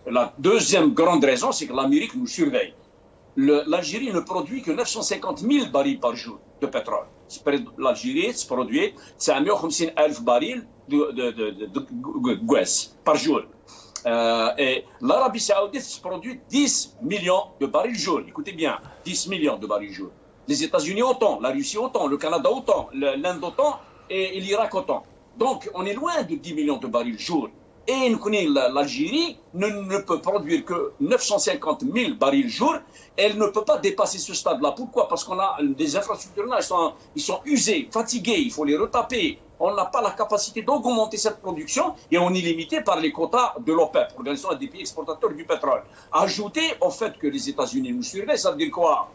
La deuxième grande raison, c'est que l'Amérique nous surveille. L'Algérie ne produit que 950 000 barils par jour de pétrole. L'Algérie se produit 150 000 barils de gaz par jour. Et l'Arabie Saoudite se produit 10 millions de barils jour. Écoutez bien, 10 millions de barils jour. Les États-Unis autant, la Russie autant, le Canada autant, l'Inde autant et l'Irak autant. Donc on est loin de 10 millions de barils jour. Et l'Algérie ne peut produire que 950 000 barils jour. Elle ne peut pas dépasser ce stade-là. Pourquoi? Parce qu'on a des infrastructures là, ils sont usés, fatigués, il faut les retaper. On n'a pas la capacité d'augmenter cette production et on est limité par les quotas de l'OPEP, l'Organisation des pays exportateurs du pétrole. Ajouté au fait que les États-Unis nous surveillent, ça veut dire quoi?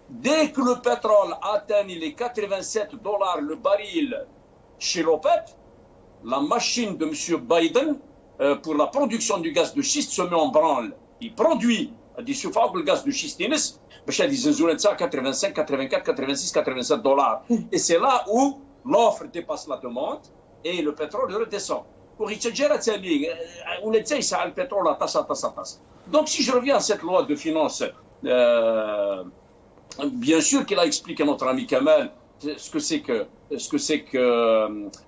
Dès que le pétrole atteint les 87 $ le baril chez l'OPEP, la machine de M. Biden pour la production du gaz de schiste se met en branle. Il produit des surfaces de gaz de schiste, à 85, 84, 86, 87 $. Et c'est là où l'offre dépasse la demande et le pétrole redescend. Donc si je reviens à cette loi de finances, bien sûr qu'il a expliqué à notre ami Kamal ce que c'est que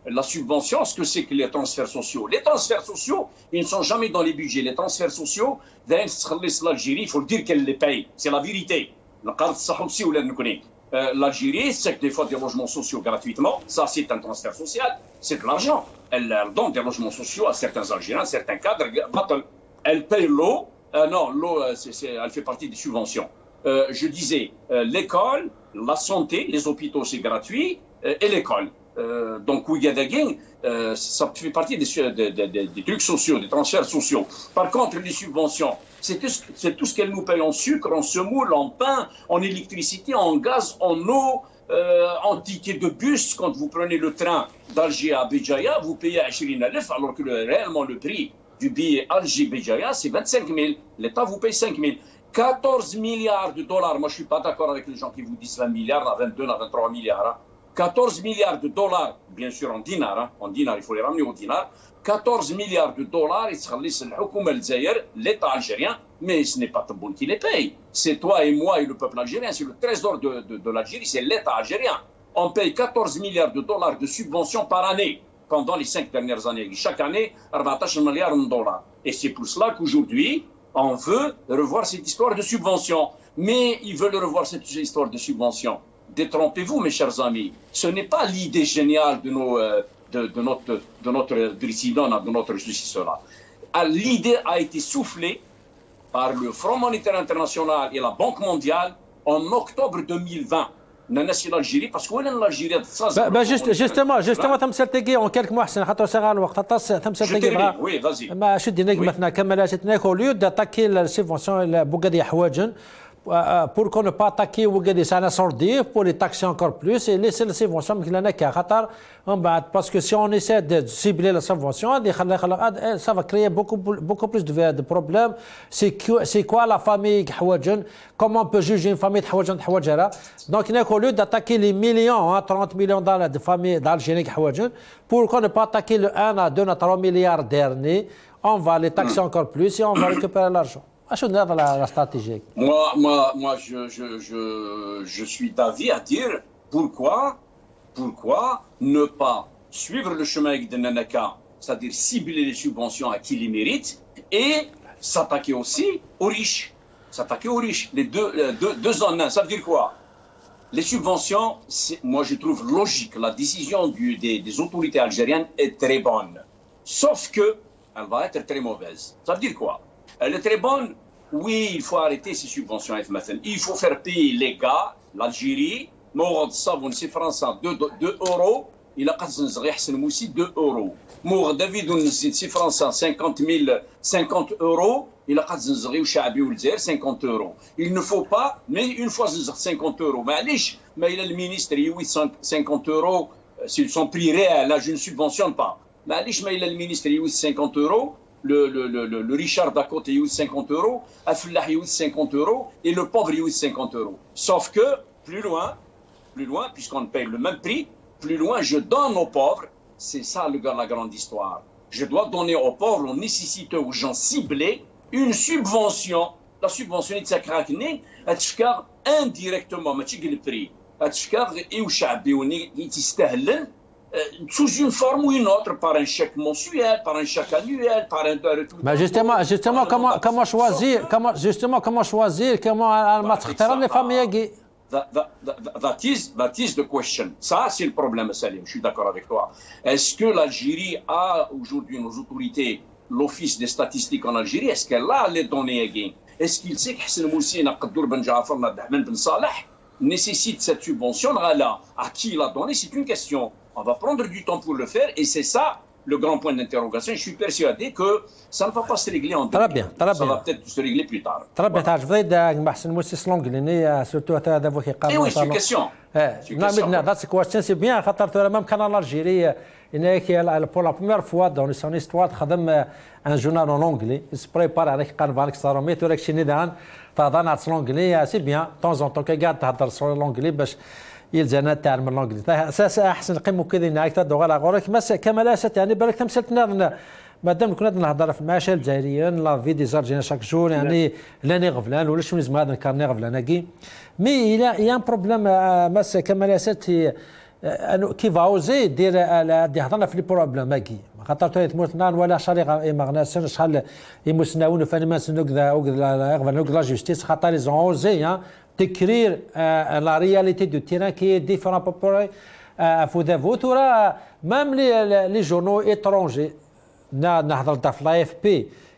la subvention, ce que c'est que les transferts sociaux. Les transferts sociaux, ils ne sont jamais dans les budgets. Les transferts sociaux, l'Algérie, il faut le dire qu'elle les paye. C'est la vérité. L'Algérie, c'est que des fois des logements sociaux gratuitement. Ça, c'est un transfert social. C'est de l'argent. Elle donne des logements sociaux à certains Algériens, certains cadres. Elle paye l'eau. Non, l'eau, elle fait partie des subventions. Je disais, l'école, la santé, les hôpitaux, c'est gratuit, et l'école. Donc, ça fait partie des trucs sociaux, des transferts sociaux. Par contre, les subventions, c'est tout ce qu'elles nous payent en sucre, en semoule, en pain, en électricité, en gaz, en eau, en ticket de bus. Quand vous prenez le train d'Alger à Béjaïa, vous payez 20 000, alors que réellement le prix du billet Alger-Béjaïa, c'est 25 000. L'État vous paye 5 000. 14 milliards de dollars. Moi, je ne suis pas d'accord avec les gens qui vous disent 20 milliards, à 22, à 23 milliards. Hein. 14 milliards de dollars, bien sûr en dinars. Hein. En dinars, il faut les ramener au dinar. 14 milliards de dollars, l'État algérien, mais ce n'est pas Tebboune qui les paye. C'est toi et moi et le peuple algérien. C'est le trésor de l'Algérie, c'est l'État algérien. On paye 14 milliards de dollars de subventions par année pendant les 5 dernières années. Chaque année, 14 milliards de dollars. Et c'est pour cela qu'aujourd'hui, on veut revoir cette histoire de subvention. Mais ils veulent revoir cette histoire de subvention. Détrompez-vous, mes chers amis. Ce n'est pas l'idée géniale de notre président, de notre justice-là. L'idée a été soufflée par le Front monétaire international et la Banque mondiale en octobre 2020. l'Algérie parce que l'Algérie justement تمثلتي en quelques mois حسن خاطر صغار الوقت تمثلتي وي فازي ما شد نك مثلا كمل جاتناك au lieu d'attaquer la subvention بوغادي حواجن pour qu'on ne pas attaquer وقادي سانا sordir pour les taxer encore plus et laisser la subvention لنا كخطر من بعد parce que si on essaie de cibler la subvention ça va créer beaucoup plus de problèmes. C'est quoi la famille حواجن, comment on peut juger une famille حواجن حواجرة. Donc au lieu d'attaquer les millions 30 millions de familles d'Algériens حواجن, pour qu'on ne pas attaquer le 1 à 2 à 3 milliards derniers, on va les taxer encore plus et on va récupérer l'argent. La stratégie. Moi, je suis d'avis à dire pourquoi ne pas suivre le chemin de Nanaka, c'est-à-dire cibler les subventions à qui les méritent et s'attaquer aussi aux riches. Les deux en un. Ça veut dire quoi? Les subventions, moi je trouve logique. La décision des autorités algériennes est très bonne. Sauf que elle va être très mauvaise. Ça veut dire quoi? Elle est très bonne. Oui, il faut arrêter ces subventions. Il faut faire payer les gars, l'Algérie, Mourad Savon, c'est français, 2 euros. Il a aussi 2 euros. Mourad David, c'est français, 50 euros. Il a 50 euros. Il ne faut pas, mais une fois 50 euros. Mais il a le ministre, il a 50 euros, c'est son prix réel. Là, je ne subventionne pas. Mais il a le ministre, il a 50 euros. Le Richard d'à côté, il y a 50 euros, Afillah, il y a 50 euros, et le pauvre, il y a 50 euros. Sauf que, plus loin, puisqu'on paye le même prix, plus loin, je donne aux pauvres. C'est ça la grande histoire. Je dois donner aux pauvres, aux nécessiteux, aux gens ciblés, une subvention. La subvention, c'est craquer, indirectement, mais le prix. Sous une forme ou une autre, par un chèque mensuel, par un chèque annuel, par un retour. Mais justement, comment choisir, comment les familles. That is the question. Ça, c'est le problème, Salim. Je suis d'accord avec toi. Est-ce que l'Algérie a aujourd'hui nos autorités l'Office des statistiques en Algérie, est-ce qu'elle a les données? Est-ce qu'il sait que Hassan Moussina, Qadour Ben Jaafar, Abdelrahman Ben Salah nécessite cette subvention? À qui il a donné? C'est une question. On va prendre du temps pour le faire et c'est ça le grand point d'interrogation. Je suis persuadé que ça ne va pas se régler en 2000. Ça va peut-être se régler plus tard. Très bien. تعرف ضد محسن موسى لاني سورتو هذا هو كيقال. Oui, c'est une question. That's a question. C'est bien خاطر même كان الجيري pour la première fois dans son histoire خدم un journal en anglais. Il se prépare عليك قال بالك صاروا ميت ولك شي ندان تهضر الانجلي سي بيان طون زون طون كي قاعد تهضر sur الانجلي باش يلزانا تعلم الانجلي اساس احسن قيمو كذا نايك تدغ على غورك بس كما لاسات يعني بالك تمثلتنا مادام كنا نهضر في المعاشر الجزائريين لا في دي زارجينا شاك جور يعني لاني غفلان ولا شنو لازم هذا الكارني غفلان كي مي الى ان بروبليم ماس كما لاسات كي فاوزي دير هضرنا في لي بروبليم كي خاطر تموتنا ولا شاري ما غناسن شحال يمسناون فاني ما نسنو كذا غفلان لا جوستيس خاطر لي زونزي d'écrire la réalité du terrain qui est différente par rapport à Foudavout. Même les journaux étrangers, l'AFP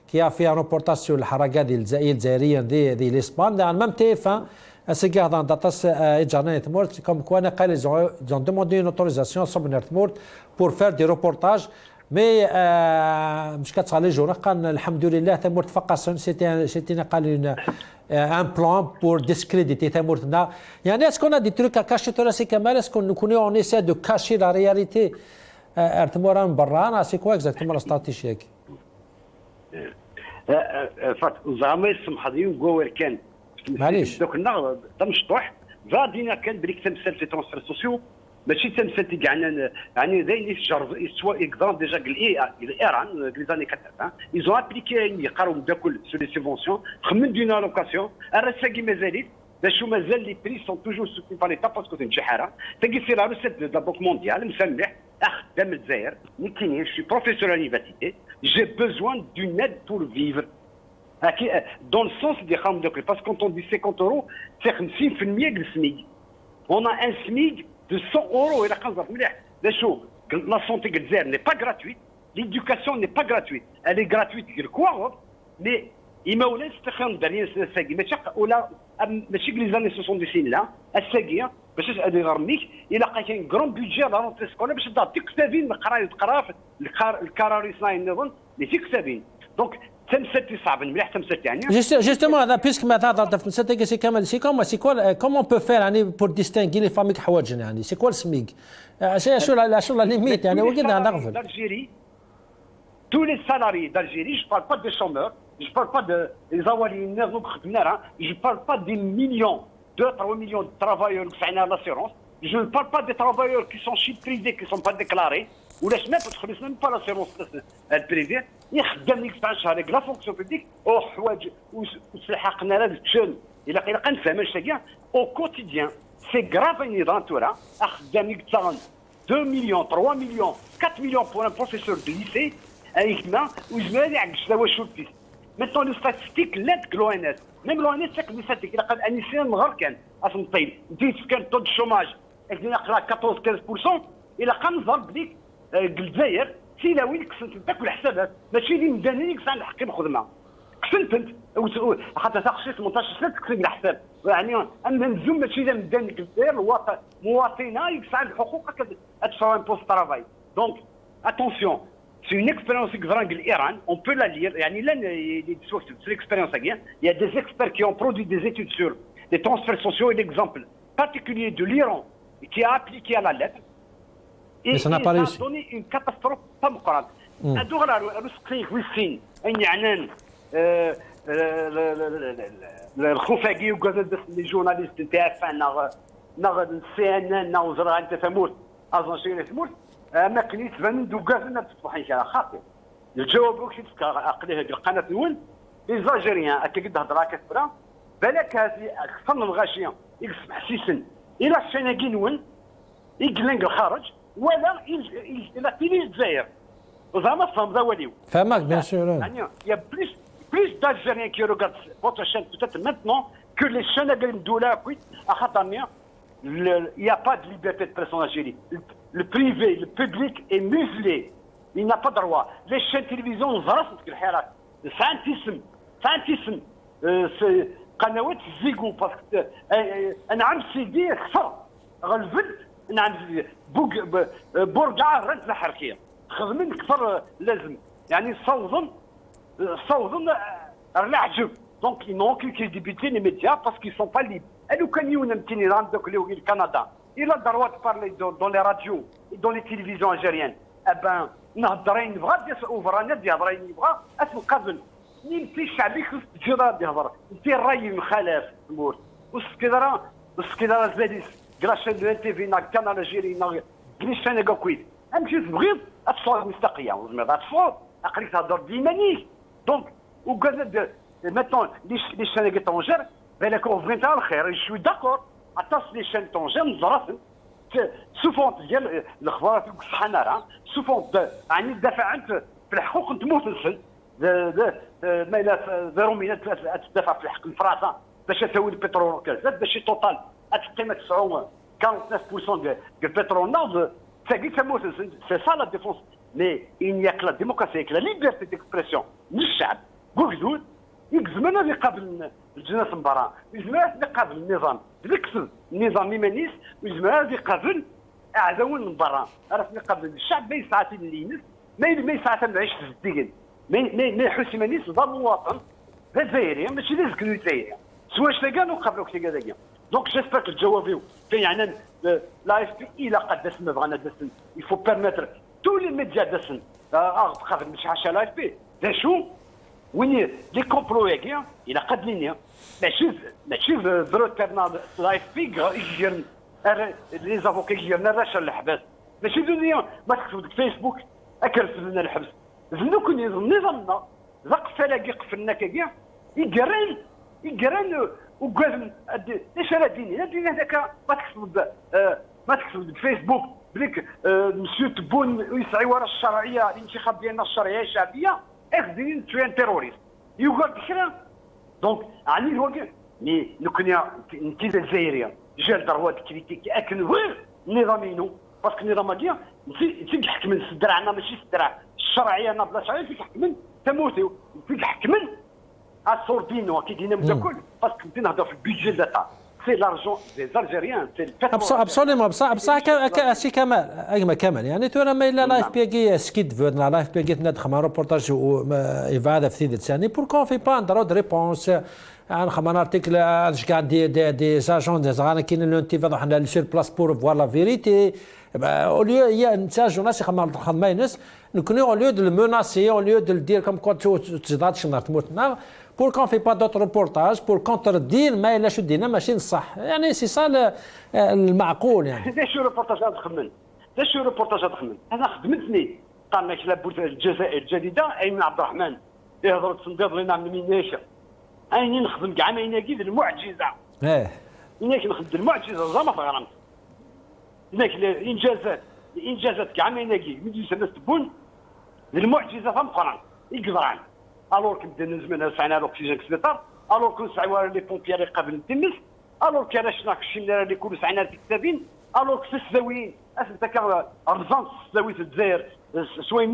qui a fait un reportage sur le Haraga de l'Espagne, même TF1, se garde en datas comme quoi ils ont demandé une autorisation pour faire des reportages. Mais مش كتصال لي جور قال الحمد لله تمور تفقصن سيتي قال un plan pour discréditer تمورتنا يعني est-ce qu'on a des trucs à cacher toi c'est Kamal est-ce qu'on on essaie de cacher la réalité ارتمورا من برا c'est quoi exactement la stratégie فات زعما يسمح لي نقول كان معليش دوك النهار مشطوح غادينا كان بريك تمثل في ترونسفير سوسيو ماشي تمثل كاع يعني زي سوا اكزامبل ديجا ايران لي زاني 80 ils ont appliqué يقراو داكل سو لي سيبونسيون خمن دينا لوكاسيون الرساكي مازالت باش مازال لي بري سون توجور سوتين بار ليتا باسكو تنجي حاره تلقي في لا روسيت دو لا بوك مونديال مسمح خدام الجزائر ني شي بروفيسور يونيفرسيتي جي بوزوان دون ايد بور فيفر dans le sens des rams de parce que quand on dit 50 euros c'est 50% de SMIC on a un SMIC de 100 euros et la santé n'est pas gratuite, l'éducation n'est pas gratuite. Elle est gratuite, mais il m'a oublié de faire derrière ce segui. Mais les années 70 là, à segui, il a un grand budget à la rentrée scolaire, parce que tu sais, donc, Justement, puisque maintenant, comment on peut faire pour distinguer les familles qui c'est quoi le SMIC? C'est la limite. D'Algérie, tous les salariés d'Algérie, je ne parle pas des chômeurs, je ne parle pas des awalines, je ne parle pas des millions, 2-3 millions de travailleurs qui sont à l'assurance, je ne parle pas des travailleurs qui sont chez privés, qui ne sont pas déclarés. ولا ما تدخلش même pas l'assurance البريفي يخدم لك 19 هذيك لا فونكسيون بوبليك او حوايج وسلحقنا لا تشن الا كنفهم اش كاع او كوتيديان سي غراف النظام تورا خدام لك 2 مليون 3 مليون 4 مليون pour un professeur de lycée ايكما وزمان يعكس لا واش ودي maintenant les statistiques l'aide que l'ONS même l'ONS c'est que les statistiques il قال انيسين مغر كان اصلا طيب ديت كان طود الشوماج يقرا 14 15% الى قنظر بليك الجزائر سيلا وين كسنت تاكل حسابات ماشي اللي مداني كسان الحق بالخدمه كسنت انت حتى تاخذ 18 سنه تكسب الحساب يعني اما نزوم ماشي اللي مداني الجزائر مواطنه يكسان الحقوق تدفع ان بوست ترافاي دونك اتونسيون سي اون اكسبيريونس غران ايران اون بو لا لير يعني لا سي l'expérience il y a des experts qui ont produit des études sur les transferts sociaux et l'exemple particulier de l'Iran qui a appliqué à la lettre. Et ça n'a pas réussi. Ça a donné une catastrophe pas مقران. أدوغلا رسقي ويسين أن يعنان الخفاقي وقال لي جورناليست تاع نغ CNN نوزر أنت ثمود أظن شيء ثمود ما كنيت فند وقال لنا تصبح إن شاء الله خاطر. الجواب وش تذكر عقليه القناة نون ليزاجيريان أكيد هضرا كثرة بالك هذه صن الغاشية يقسم حسيسن إلى السناقين نون يقلنق الخارج ولا إلى تيلي الجزائر زعما فهم ذا وليو فهمك بيان سور يعني يا plus d'Algériens qui regardent votre chaîne peut-être maintenant que les chaînes de كويت أخطرني il n'y a pas de liberté de presse en Algérie le privé le public est muselé il n'a pas droit. Les chaînes télévision زرست في الحراك سانتيسم قنوات الزيكو باسكو انا عم سيدي خسر غلبت نعم بورقعه رد الحركيه خدمين كثر لازم يعني صوضن العجب دونك ils n'ont aucune crédibilité les médias parce qu'ils sont pas libres. Et nous كان نمتني عندك le Canada il a le droit de parler dans les radios et dans les télévisions algériennes. Eh ben نهضرين نبغى اوفرانات يهضرين يبغى اسم قبل نمتي الشعبي خص الجراد يهضر انت الراي مخالف الامور والسكيدرا زاديس كراشن دو ان تي في نا كانال الجيري نا كليشان كويت امشي تبغيض اتصور مستقيه وزميض اتصور اقريت تهضر ديمانيك دونك وقال maintenant les chaînes étrangères بالك وفريت على الخير شوي داكور اتصل لي شين طونجير نزراسن سوفون ديال الاخبار في الصحناره سوفون يعني دافع عن في الحقوق تموت السن ما الى زيرو مينات تدافع في الحق فرنسا باش تسوي البترول كذا باش توتال القيمه 49% ديال البترول نوض تاكي تموت السن سي سا لا ديفونس مي il n'y a que la démocratie que la liberté d'expression للشعب وجدود يقزمنا اللي قبل الجناس مباراه يجمعنا اللي قبل النظام بالكسب النظام يمانيس ويجمعنا اللي قبل اعداون من برا عرفني قبل الشعب ما يسعى اللي ينس ما يسعى نعيش في الدين ما يحس يمانيس ضم الوطن الجزائري ماشي لازم يكونوا الجزائريين سواء شتاقانو قبلوا كتاقاكيا دونك جيسبر الجوابيو في يعني لا اف بي الى قد دسنا بغانا دسن يفو بيرميتر تو لي ميديا دسن قادر مش حاشا لا اف بي دا شو وين لي كومبلويكيا الى قد لينيا ماشي دروترنا لايف بيغ يجيرن لي زافوكي يجيرنا راشا الحبس ماشي دنيا ما تكتب فيسبوك اكرت لنا الحبس زنو كون نظامنا زق فلاقي قفلنا كاكيا يقران وقال ليش راه ديني هذاك ما تكتب فيسبوك بليك مسيو تبون يسعي ورا الشرعيه الانتخاب ديالنا الشرعيه الشعبيه اخذين توين تيروريست يقول كرا دونك عني الوقت مي نكون انت الجزائريه جال دروات كريتيك اكن غير نظامينو باسكو النظام ديال فيك حكمن الدرعنا ماشي الدرع الشرعيه انا بلا شرعيه فيك حكمن تموتي فيك حكمن السوردينو كي دينا مدكل باسكو كنت نهضر في البيدجي داتا سي لارجون دي الجيريان سي ابسوليومون بصح سي كمال يعني تو ما الا لايف بيغي سكيت فودنا لايف بيغي ندخل مع روبورتاج يفاد في ذات ثاني بور كون في با ندرو دي ريبونس عن خمن ارتيكل كاع دي زاجون دي زغان كاين لو انتفاض حنا سير بلاص بور فوار لا فيريتي او ليو يا نتاج ناس خدمه ناس نكونوا او ليو دو الموناسي او ليو دو دير كوم كون تزاد شنو تموتنا بور كون في با دوت ريبورتاج بور كونتر دين ما الا شو دينا ماشي الصح يعني سي صا المعقول يعني دا شو ريبورتاج تخمن انا خدمتني قال لك لابد الجزائر الجديده ايمن عبد الرحمن يهضر تصنديق لنا من مينيشا اني نخدم كاع ما يناقيد المعجزه يناك نخدم المعجزه زعما فغرمت هناك الانجازات كاع ما يناقي ملي الناس تبون المعجزه فهم قران يقدران الوغ كنبدا نزمن سعنا لوكسيجين كسبيطار الوغ كون سعوا لي بومبيير قبل التمس الوغ كان شناك الشمال اللي كل سعنا في الكتابين الوغ في السواوين اسمتا كان رمضان السواوي في الجزائر سواء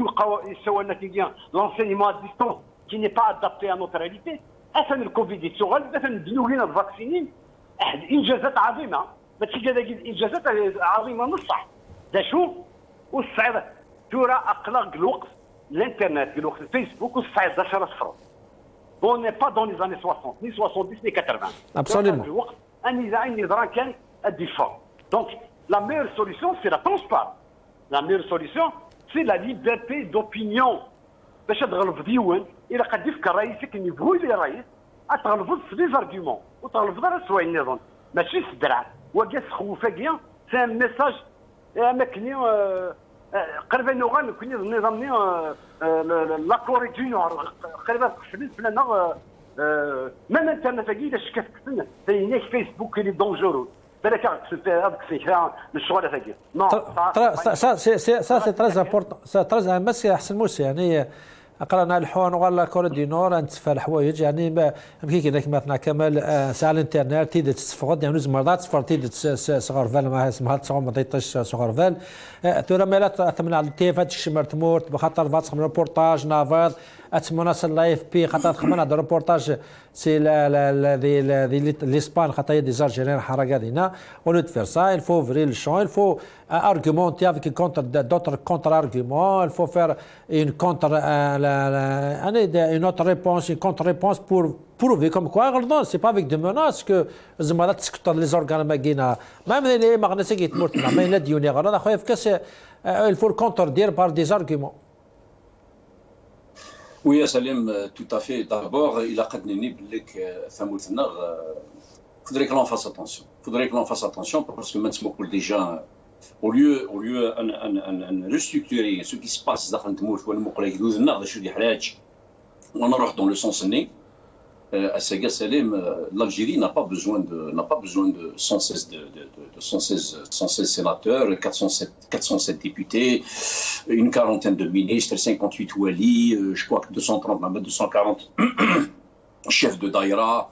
يسوى النتيجه لونسينيمون ديستونس كي ني با ادابتي ا نوتر رياليتي اثن الكوفيد يتشغل اثن الدنيوين الفاكسينين احد انجازات عظيمه ماشي كذا انجازات عظيمه نصح دا شوف والصعيد ترى اقلق الوقت الانترنت الوقت الفيسبوك والصعيد 10 صفر اون ني با دون لي زاني 60 ني 70 ني 80 ابسوليومون الوقت النظام كان الدفاع دونك لا ميور سوليسيون سي لا ترونسبار لا ميور سوليسيون سي لا ليبرتي دوبينيون باش تغلب ديوان الى قد يفكر رئيسك انه يبغوا لي رئيس اتغلب في لي زارغيومون وتغلب على سواء النظام ماشي الدرع وكاس خوفاكيا سي ان ميساج اماكني قريبا نوغان كوني النظام لا كوري دو نور قريبا قفلت لنا ما الانترنت الا شكات كتن هناك فيسبوك اللي دونجورو بالك هذاك الشيء الشغل هذاك نو سا سي تري امبورطون سا تري بس حسن موسى يعني قرانا الحون ولا كورة دي نور نتفى الحوايج يعني ما يمكن كذاك مثلا كمال ساعة الانترنت تيدت تستفقد يعني زوج مرات صفر تيدت صغار فال ما اسمها تصور ما تيطش صغار فال ترى مالات اتمنى على التيفات شمر تمورت بخاطر فاتس من ريبورتاج نافاد اتمنى اللايف بي خاطر خمنا هذا ريبورتاج سي l'Espagne خاطر des Algériens حركة هنا ولد فيرسا il faut ouvrir le champ il faut argumenter avec d'autres contre-arguments il faut faire une autre réponse une contre-réponse pour prouver comme quoi c'est pas avec des menaces que زعما تسكت les organes ماكينا même les مغناطيس كيتموتنا ما يلا ديوني غير اخويا في كاس il faut le contredire par des arguments. Oui, Salim, tout à fait. D'abord, il a dit faudrait que l'on fasse attention. Faudrait que l'on fasse attention parce que maintenant, déjà, au lieu de restructurer ce qui se passe dans le sens né, l'Algérie n'a pas besoin de 116 sénateurs, 407 députés, une quarantaine de ministres, 58 wali, je crois que 240 chefs de daïra,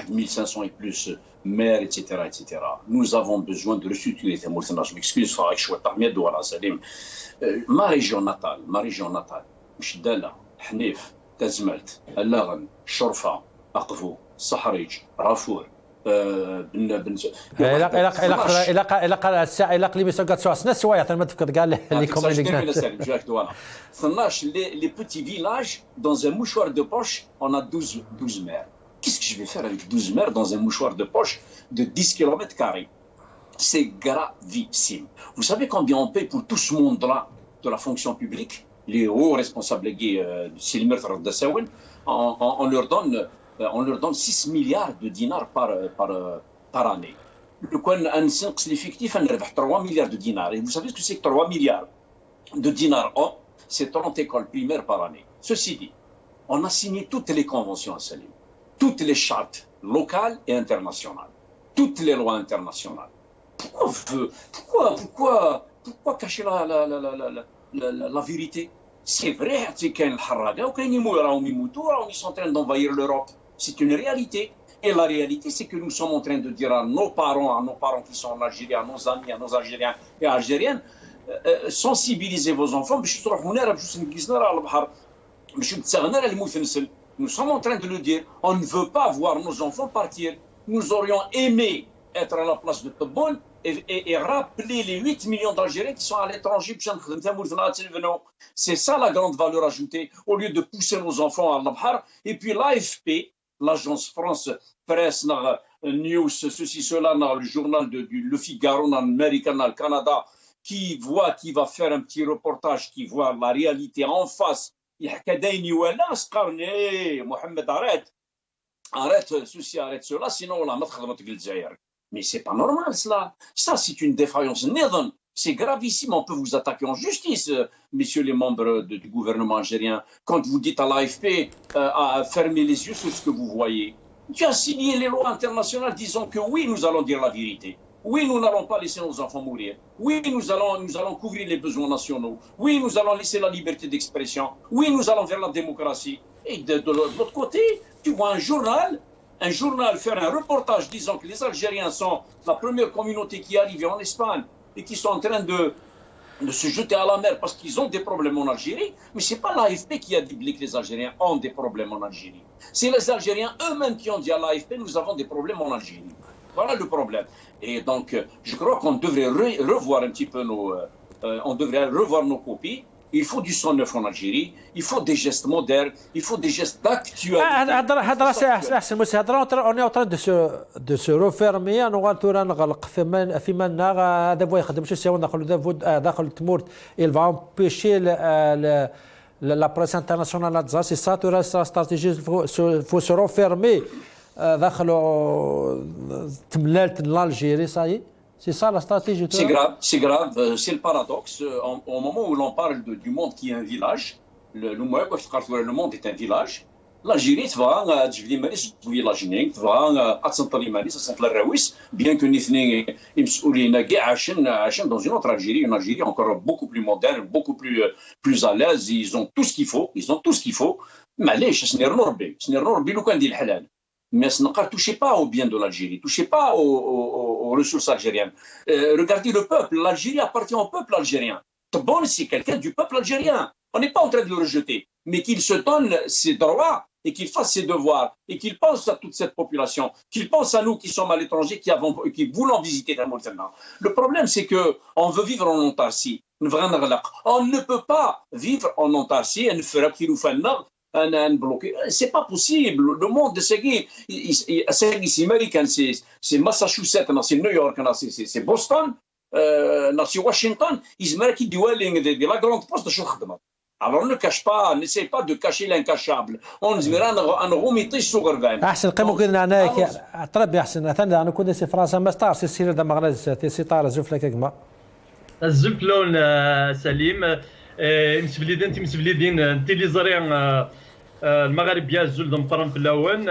1500 et plus maires, etc., etc. Nous avons besoin de restructurer. Je m'excuse, ma région natale, Mchdala, Hnif, Tazmalt, Allagan, Shorfa, أقفو صحريج رافور إلا قلبي سوقات سواس ناس سوايع ما تفكر قال لكم les petits villages dans un mouchoir de poche on a 12 maires. Qu'est-ce que je vais faire avec 12 maires dans un mouchoir de poche de 10 km²? C'est gravissime. Vous savez combien on paye pour tout ce monde-là de la fonction publique? Les hauts responsables on leur donne 6 milliards de dinars par année. Le coin l'effectif, on a 3 milliards de dinars. Et vous savez ce que c'est que 3 milliards de dinars? C'est 30 écoles primaires par année. Ceci dit, on a signé toutes les conventions à Salim, toutes les chartes locales et internationales, toutes les lois internationales. Pourquoi cacher la vérité? C'est vrai, ils sont en train d'envahir l'Europe. C'est une réalité. Et la réalité, c'est que nous sommes en train de dire à nos parents qui sont en Algérie, à nos amis, à nos Algériens et Algériennes, sensibilisez vos enfants. Nous sommes en train de le dire. On ne veut pas voir nos enfants partir. Nous aurions aimé être à la place de Tebboune et rappeler les 8 millions d'Algériens qui sont à l'étranger. C'est ça la grande valeur ajoutée, au lieu de pousser nos enfants à l'Abhar. Et puis l'AFP, l'agence France Presse News, ceci, cela, le journal Le Figaro, l'Américain, le Canada, qui va faire un petit reportage, qui voit la réalité en face. Mohamed, arrête ceci, arrête cela, sinon on la mettra dans notre Gilzaïr. Mais c'est pas normal cela. Ça, c'est une défaillance. C'est gravissime. On peut vous attaquer en justice, messieurs les membres du gouvernement algérien, quand vous dites à l'AFP à fermer les yeux sur ce que vous voyez. Tu as signé les lois internationales disant que oui, nous allons dire la vérité. Oui, nous n'allons pas laisser nos enfants mourir. Oui, nous allons couvrir les besoins nationaux. Oui, nous allons laisser la liberté d'expression. Oui, nous allons vers la démocratie. Et de l'autre côté, tu vois un journal faire un reportage disant que les Algériens sont la première communauté qui est arrivée en Espagne et qui sont en train de se jeter à la mer parce qu'ils ont des problèmes en Algérie. Mais ce n'est pas l'AFP qui a dit que les Algériens ont des problèmes en Algérie. C'est les Algériens eux-mêmes qui ont dit à l'AFP nous avons des problèmes en Algérie. Voilà le problème. Et donc, je crois qu'on devrait revoir un petit peu nos copies. Il faut du sang neuf en Algérie, il faut des gestes modernes, il faut des gestes d'actualité. On est en train de se refermer. Il va empêcher la presse internationale. C'est ça la stratégie. Il faut se refermer. L'Algérie, ça y est. C'est ça la stratégie. C'est grave, c'est le paradoxe. Au moment où l'on parle du monde qui est un village, le monde est un village, l'Algérie تبغى تجبد مانيش تقوي لاجينيك تبغى اتسنطري مانيش تسنطر الراويس بيان كو الاثنين مسؤولين كاع عايشين dans une autre Algérie, une Algérie encore beaucoup plus moderne, beaucoup plus à l'aise, ils ont tout ce qu'il faut, معليش سنيرنو ربي لو كان دير الحلال. Mais ce n'est touchez pas au bien de l'Algérie, touchez pas aux ressources algériennes. Regardez le peuple, l'Algérie appartient au peuple algérien. Bon, c'est quelqu'un du peuple algérien. On n'est pas en train de le rejeter, mais qu'il se donne ses droits et qu'il fasse ses devoirs et qu'il pense à toute cette population, qu'il pense à nous qui sommes à l'étranger, qui voulons visiter la Mauritanie. Le problème, c'est qu'on veut vivre en autarcie. On ne peut pas vivre en autarcie. C'est pas possible. Le monde, c'est américain, c'est Massachusetts, c'est New York, c'est Boston, c'est Washington. Ils mettent qui de la grande poste de خدمة. Alors ne cache pas, n'essaye pas de cacher l'incachable. On dirait un remettre sur le احسن قيمو كنا هناك تربي احسن انا كنا سي فرنسا ما ستار سي سير دا مغرز سي طار زفلك كما الزفلون سليم مسفليدين انت اللي زريان المغرب يا زول مقرن في الاول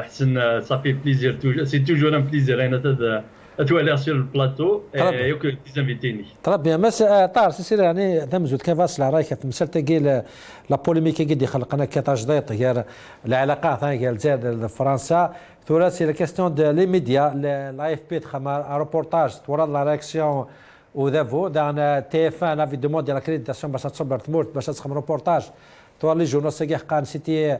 حسن صافي بليزير سي توجور ان بليزير انا اتوالي سير البلاطو يوك ديزانفيتيني طرب مس طار سير يعني تمزود كيفاش رايك في مسألة تاكي لا بوليميك اللي خلقنا كتجديد غير العلاقات هاي الجزائر فرنسا ثورا سي لا كيستيون دو لي ميديا لا اف بي تخمر روبورتاج تورا لا رياكسيون ودافو دان تي اف ان افي دوموند ديال اكريديتاسيون باش تصبر تمورت باش تخمر روبورتاج تورا لي جورنال سيغي قال سيتي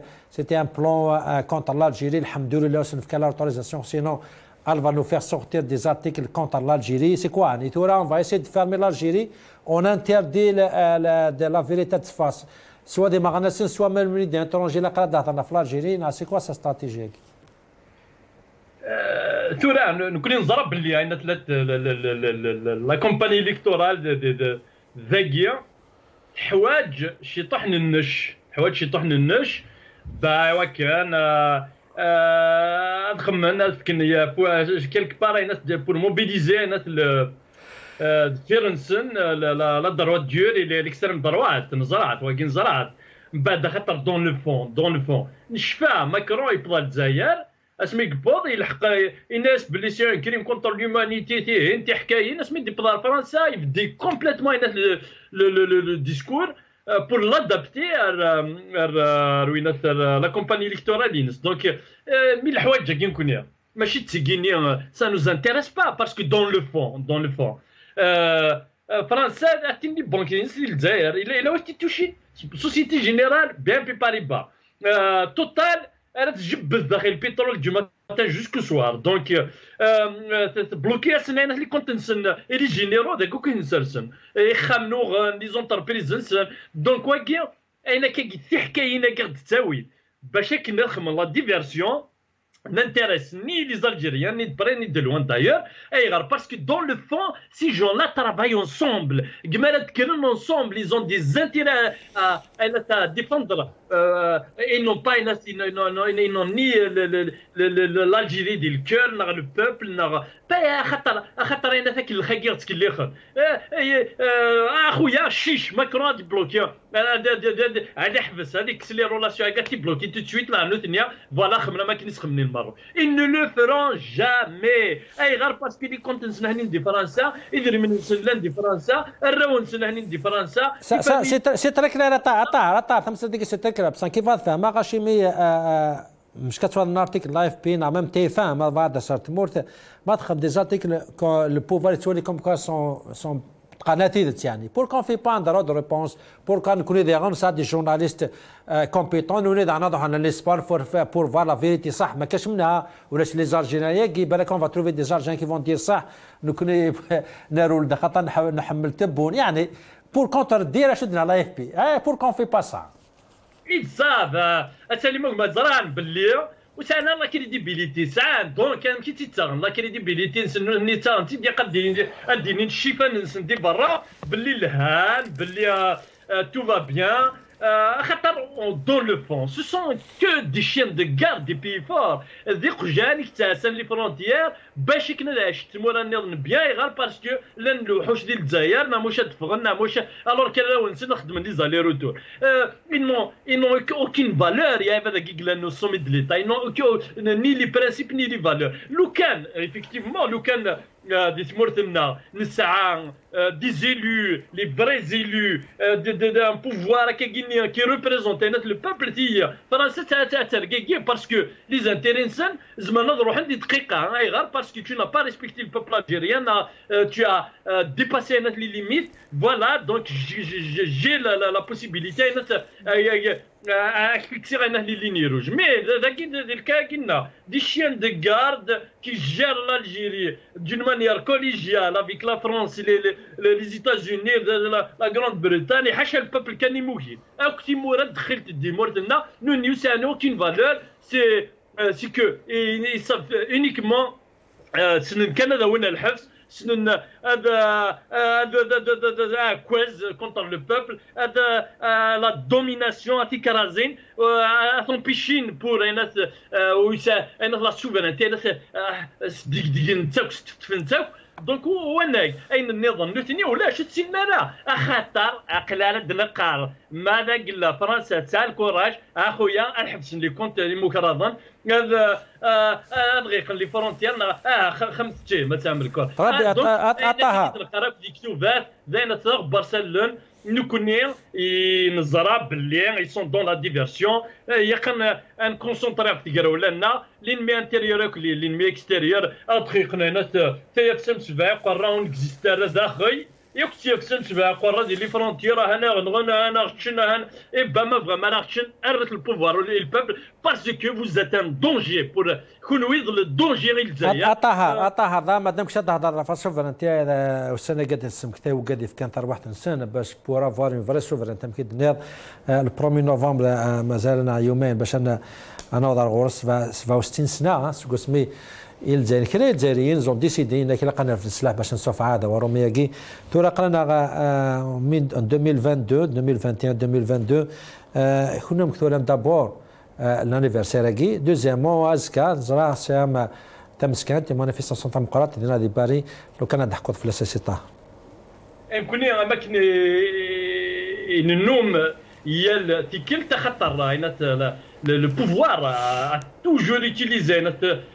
ان بلان كونتر لالجيري الحمد لله سنف كلا اوتوريزاسيون سينون elle va nous faire sortir des articles contre l'Algérie. C'est quoi, Nitora? On va essayer de fermer l'Algérie. On interdit la vérité de face. Soit des magasins, soit même des étrangers la l'Algérie. C'est quoi sa stratégie? تورا نكون نضرب باللي عندنا لا كومباني الكتورال ذاكيه حواج شي طحن النش با كان نخمن كن كيلك بار الناس بور موبيليزي الناس فيرنسن لا ضروات ديور الاكستريم ضروات نزرعت ولكن زرعت من بعد خاطر دون لو فون نشفى ماكرون يبدا الجزائر اسمي قبوض يلحق الناس باللي سي كريم كونتر لومانيتي تي انت حكايه الناس مي يبدا فرنسا يبدي كومبليتمون الناس لو ديسكور pour l'adapter à la compagnie électorale. Donc, ça ne nous intéresse pas parce que dans le fond, Français, il a aussi touché. Société Générale, BNP Paribas, Total, elle a جبد le pétrole du matin jusqu'au soir. Donc, bloquer les comptes les généraux de aucune personne. Les entreprises. Donc, quoi qu'il y ait la diversion n'intéresse ni les Algériens, ni de près, ni de loin d'ailleurs. Parce que dans le fond, ces gens-là travaillent ensemble. Ensemble, ils ont des intérêts à défendre. Ils n'ont pas ils n'ont ni l'Algérie du cœur, ni le peuple, خاطر انا فاك الخير تسكن الاخر اخويا شيش ماكرون بلوكي هذا حبس هذيك لي رولاسيون قالت لي بلوكي تو سويت لا ثانيه فوالا خمنا ما كاينش خمني المرو ils ne le feront jamais اي غير باسكو لي كنت نسنهنين دي فرنسا يدري من نسلان دي فرنسا الراون نسنهنين دي فرنسا سي تركنا طاع تمس ديك سي تركنا بصح كيف فاهمه غاشيمي مش كتوصل الارتيكل لايف بي ميم تي فام ما بعد صارت مورت ما تخب دي زارتيكل لو بوفوار تولي كوم كوا سون قناتيدت يعني بور كون في با درو دو ريبونس بور كان نكونوا دي غونسا دي جورناليست كومبيتون نولي نضعوا على ليسبار بور فوار لا فيريتي صح ما كاش منها ولاش لي زارجينيا كي بالك اون فا تروفي دي زارجين كي فون دير صح نكون نارول خاطر نحمل تبون يعني بور كونتر دير شدنا لا اف بي بور كون في با صح إتصاب أسالمك ما زرعن باللي وسأنا لا كريديبيليتي ساعات دونك كان كي تيتاغن لا كريديبيليتي نسني تاغن تيدي قدي اديني الشفا نسندي برا باللي الهان باللي تو فا بيان dans le fond, ce sont que des chiens de garde des pays forts. Des gens qui sont les frontières, باش كنعيش تمورا نظن بيان غير باسكو لان الوحوش ديال الجزائر ناموش تفغن ناموش الوغ كان لو نسيت نخدم لي زالي روتور ils n'ont aucune valeur يا هذا كيقول لنا السومي دو ليتا ils n'ont ni les principes ni les valeurs لو كان effectivement لو كان دي تمورتنا نسعى des élus les vrais élus d'un pouvoir qui représente le peuple دي فرنسا تاع parce que les intérêts زعما نروح عندي دقيقه غير parce que tu n'as pas respecté le peuple algérien tu as dépassé les limites voilà donc j'ai la possibilité à fixer les lignes rouges mais le cas des chiens de garde qui gèrent l'Algérie d'une manière collégiale avec la France les États-Unis la Grande-Bretagne حاشا البeuple كان يموجد اكتي مراد دخلت دي مردنا nous n'avons aucune valeur c'est que ils savent uniquement سنن كندا وين الحبس سنن هذا كويز contre le peuple هذا la domination تكرازين تنبيشين pour ويسا la souveraineté ديك نتاو تفنتاو دونك هناك اين النظام نوتني ولا شت سنانا خاطر اقلال دنقار ماذا قال فرنسا تاع الكوراج اخويا الحبس لي كونت مكرضا هذا ابغي خلي فرونتيرنا خمس ما تعمل كور عطاها ديكتوفات زين تصغ برشلونه nous connaissons et nous arabes ils sont dans la diversion il y a un concentré في تقراولنا l'ennemi intérieur que l'ennemi extérieur اطريقنا ناس تيفسم سبع قراون اكزيستار داخل يكتي فسم سبع قرا ديال لي فرونتيرا هنا غنغنا انا غتشنا هنا اي با ما فريمون انا غتشن ارت البوفوار البوبل باسكو فوز ات ان دونجي بور كونوا يضل الدونجي غير الجزائر عطاها ما دامكش تهضر في السوفرنتي والسنه قد سمكتي وقد في كانت ربحت السنه باش بور افوار اون فري سوفرنتي يمكن نيض البرومي نوفمبر مازالنا يومين باش انا نوضر غورس 67 سنه سمي الجزائريين زون ديسيدي انك لقنا في السلاح باش نصوف عاده ورومياكي تورا قرانا من 2022 2022 كنا مكتورين دابور لانيفرسير كي دوزيامون ازكا زرا سام تمسكان تي مانيفيستاسيون ديمقراطيه ديال هذه باري لو كان نحكوا في لاسيسيتا يمكن اماكن النوم هي تيكل تخطر le pouvoir a toujours utilisé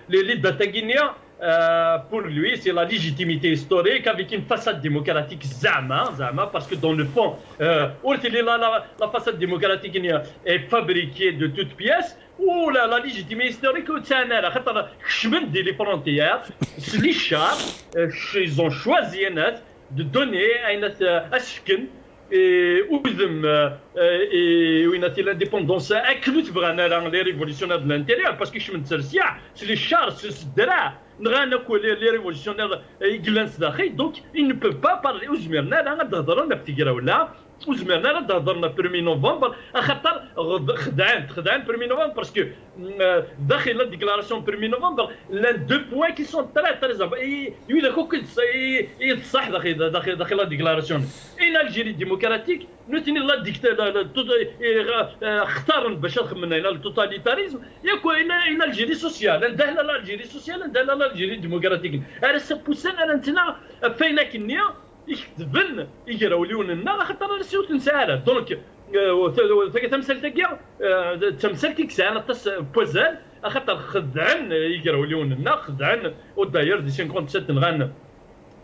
les data guinéens pour lui c'est la légitimité historique avec une façade démocratique zama parce que dans le fond la façade démocratique guinéenne est fabriquée de toutes pièces ou la légitimité historique les frontières les chars ils ont choisi de donner à chacun et l'indépendance accrue les révolutionnaires de l'intérieur parce que je me dis c'est les chars c'est les révolutionnaires donc ils ne peuvent pas parler aux وزمرنا هضرنا برمي نوفمبر خاطر خدعان 1 نوفمبر باسكو داخل لا ديكلاراسيون برمي نوفمبر لان دو بوين كي سون تري يقول لك صح داخل لا ديكلاراسيون ان الجيري ديموكراتيك نوتيني لا اختار باش نخمم هنا التوتاليتاريزم يكون ان الجيري سوسيال ندهنا لا الجيري سوسيال ندهنا لا الجيري ديموكراتيك انا سبوسان انا نتنا فينا كنيه يكتبن يقراو لنا خاطر السيوت نساله دونك تمثال كيك ساعه بوزال خاطر خدعن يقراو لنا خدعن وداير دي 57 نغان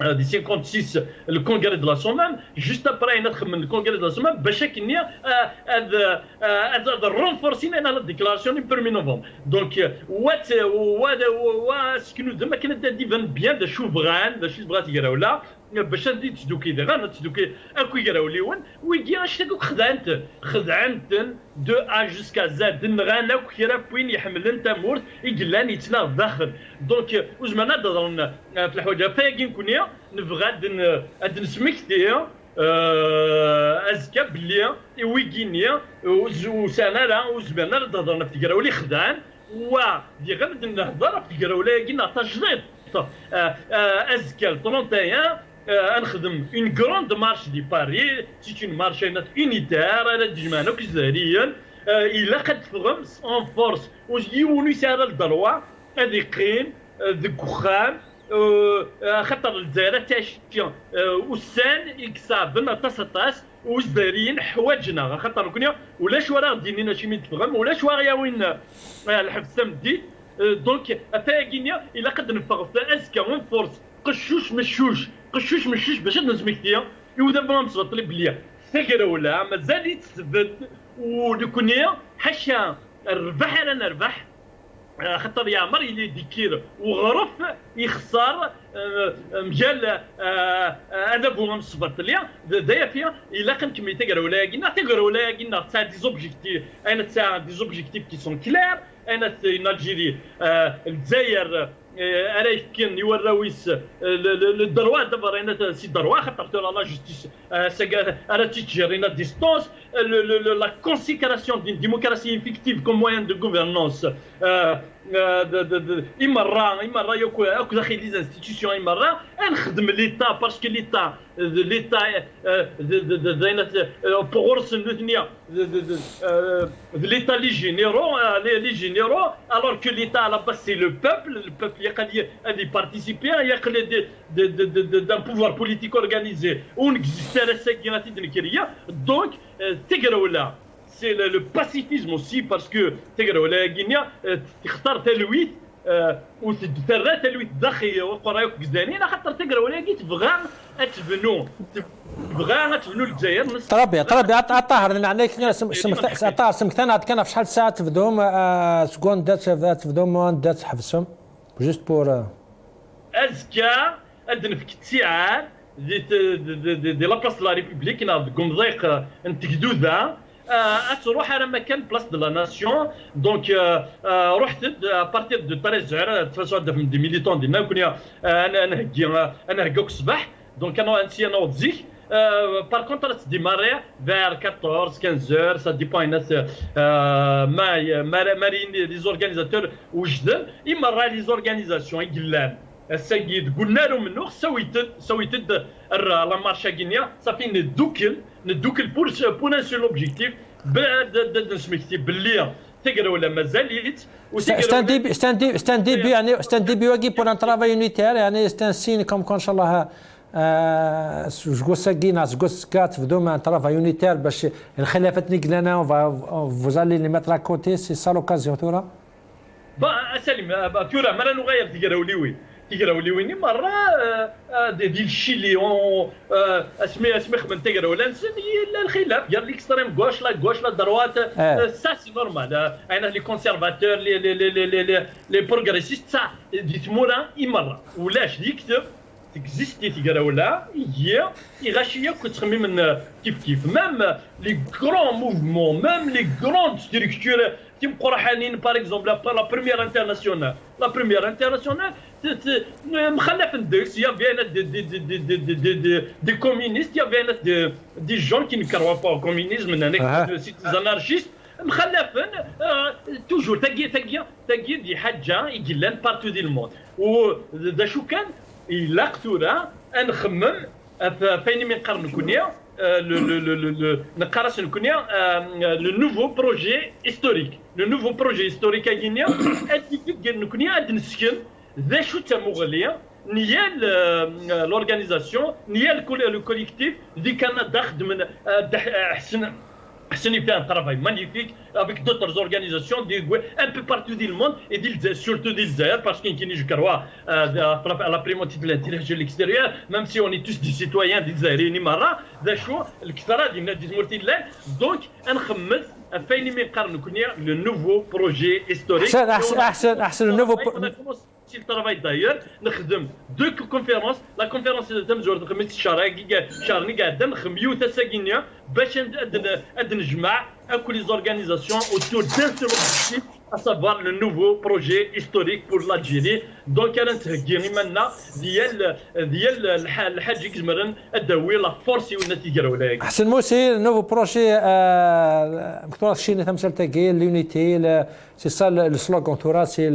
دي 56 le congrès de la Somme juste après ندخل من الكونغري de la Somme باش كني هذا رونفورسين انا لا ديكلاراسيون برمي نوفمبر دونك وات سكنو زعما كانت ديفان بيان دا شوفغان دا شي بغات يقراو لا باش ندي تسدوكي دابا تسدوكي اكو يقراو ليون ويجي اش تاكو خدعنت دو ا جوسكا زاد نغانا كيرا وين يحمل انت مورت يقلان يتنا داخل دونك وزمانا دارنا في الحوايج فاكين كونيا نبغى اد نسمكتي ازكا بلي ويجينيا وسانا وزمانا دارنا في تقراو لي خدعان ودي غير نهضر في تقراو لي كينا تجريد ازكا 31 نخدم اون غروند مارش دي باري سي اون مارش unitaire انا دجمانو كزاريا الا قد فغمس اون فورس ويوني سهل الدروا هذه قيم ذك وخام خاطر الجزائر تاشيا وسان يكسابنا تاسطاس وزداريين حواجنا خاطر كنا ولا شو راه ديننا شي متفغم ولا شو يا وين الحبس مدي دونك افاكينيا الا قد نفغ في اسكا اون فورس قشوش مشوش باش نسمكتيا ودابا مصبط لي بليا ثقرا ولا مازال يتثبت ودكونيا حاشا الربح انا نربح خاطر يعمر يلي ديكير وغرف يخسر مجال انا بوغ مصبط ليا دايا فيها الا كنت كمي تقرا ولا كينا تاع دي زوبجيكتيف انا تاع دي زوبجيكتيف كي سون كلير انا في الجيري الجزائر انا كان يوراويس الدروا دابا انا سي دروا خاطر لا جوستيس انا تيجيرينا ديستونس لا كونسيكراسيون دي ديموكراسي افيكتيف كوم موين دو غوفرنونس مرة ياكو داخل لي انستيتيسيون مرة نخدم ليتا باسكو ليتا بوغ الدنيا ليتا لي جينيرو alors que l'État à la base c'est le peuple يقدر participer يقدر d'un pouvoir politique organisé on existe la sécurité دنكريه donc تقراو لا c'est le pacifisme aussi parce que تقراو لا غينيا تختار تلويث وتدرى تلويث داخلي وقرايك كزانين خاطر تقراو لا كي تبغى تبنوا الجزائر طربي طاهر عليك طاهر سمكتنا كان في شحال ساعه تبدوم سكون دات تبدوم دات حبسهم جوست بور ازكا ادن في كتيعان دي لا بلاص لا ريبوبليك ناض قمضيق نتكدوذا تروح على مكان بلاص دو لا ناسيون دونك رحت بارتير دو 13 جعر تفاصيل من دي ميليتون ديالنا كنا انا هكاك الصباح دونك انا انسي انا وتزيك par contre ça démarrer vers 14 15 heures ça dépend الناس مارين لي organisateurs وجدوا اما لي organisations يقلان السيد قلنا له منو سويت لا مارشا غينيا صافي ندوكل بور سول اوبجيكتيف نسميكتي باللي تقرا ولا مازاليت ستان ديبي يعني ستان ديبي واقي بور ان ترافاي يونيتير يعني ستان سين كوم كون شاء الله جوس كات في دوما ان ترافاي يونيتير باش الخلافات نقلنا فوزالي لي ماتر ا كوتي سي سا لوكازيون تورا سليم تورا مرة نغير تقراو لي ويني مره ديال الشيلي اسمي خمن تقراو لا نسى الخلاف ديال ليكستريم غوش لا دروات سا سي نورمال انا لي كونسيرفاتور لي بروغريسيست سا ديت مورا مره ولاش يكتب تكزيستي تقراو لا هي يغاشيه كتخمم من كيف ميم لي غران موفمون ميم لي غران ستركتور تيم قرحانين باغ اكزومبل لا بريمير انترناسيونال مخلف ندكس يا فينا دي كومونيست يا فينا دي جون كي نكروا با الكومونيزم هناك سيتيز انارشيست مخلفين توجور تاكي دي حاجه يقلان بارتو دي الموند ودا شو كان الا قتوره نخمم فين من قرن كونيا نقراش نكونيا لو نوفو بروجي هيستوريك غينيا اتيكيت ديال نكونيا اد نسكن ذا شو تمغليه نيال لورغانيزاسيون نيال لو كوليكتيف اللي كان داخل من حسن يبدا ان ترافاي مانيفيك افيك دوتر اورغانيزاسيون دي ان بو بارتو دي الموند اي دي سورتو دي الجزائر باسكو كاين جو كروا لا بريموتي دو لانتيليجون اكستيريور ميم سي اوني توس دي سيتويان دي الجزائريين مره ذا شو الكثره ديالنا دي زمرتي لا دونك نخمم فين من قرن كونيا لو نوفو بروجي هيستوريك احسن النوفو سي الترافاي داير نخدم دو كونفيرونس لا كونفيرونس تم جور خمس شهرني قاعد نخميو تساكينيا باش نجمع كل les organisations autour d'un seul objectif, à savoir le nouveau projet historique pour l'Algérie. Donc انا نتهكيني منا ديال الحاج يكزمرن الدوي لا فورسي والنتيجه ولا حسن موسي نوفو بروجي دكتور شيني تمثل تاكي l'unité c'est ça le slogan toura c'est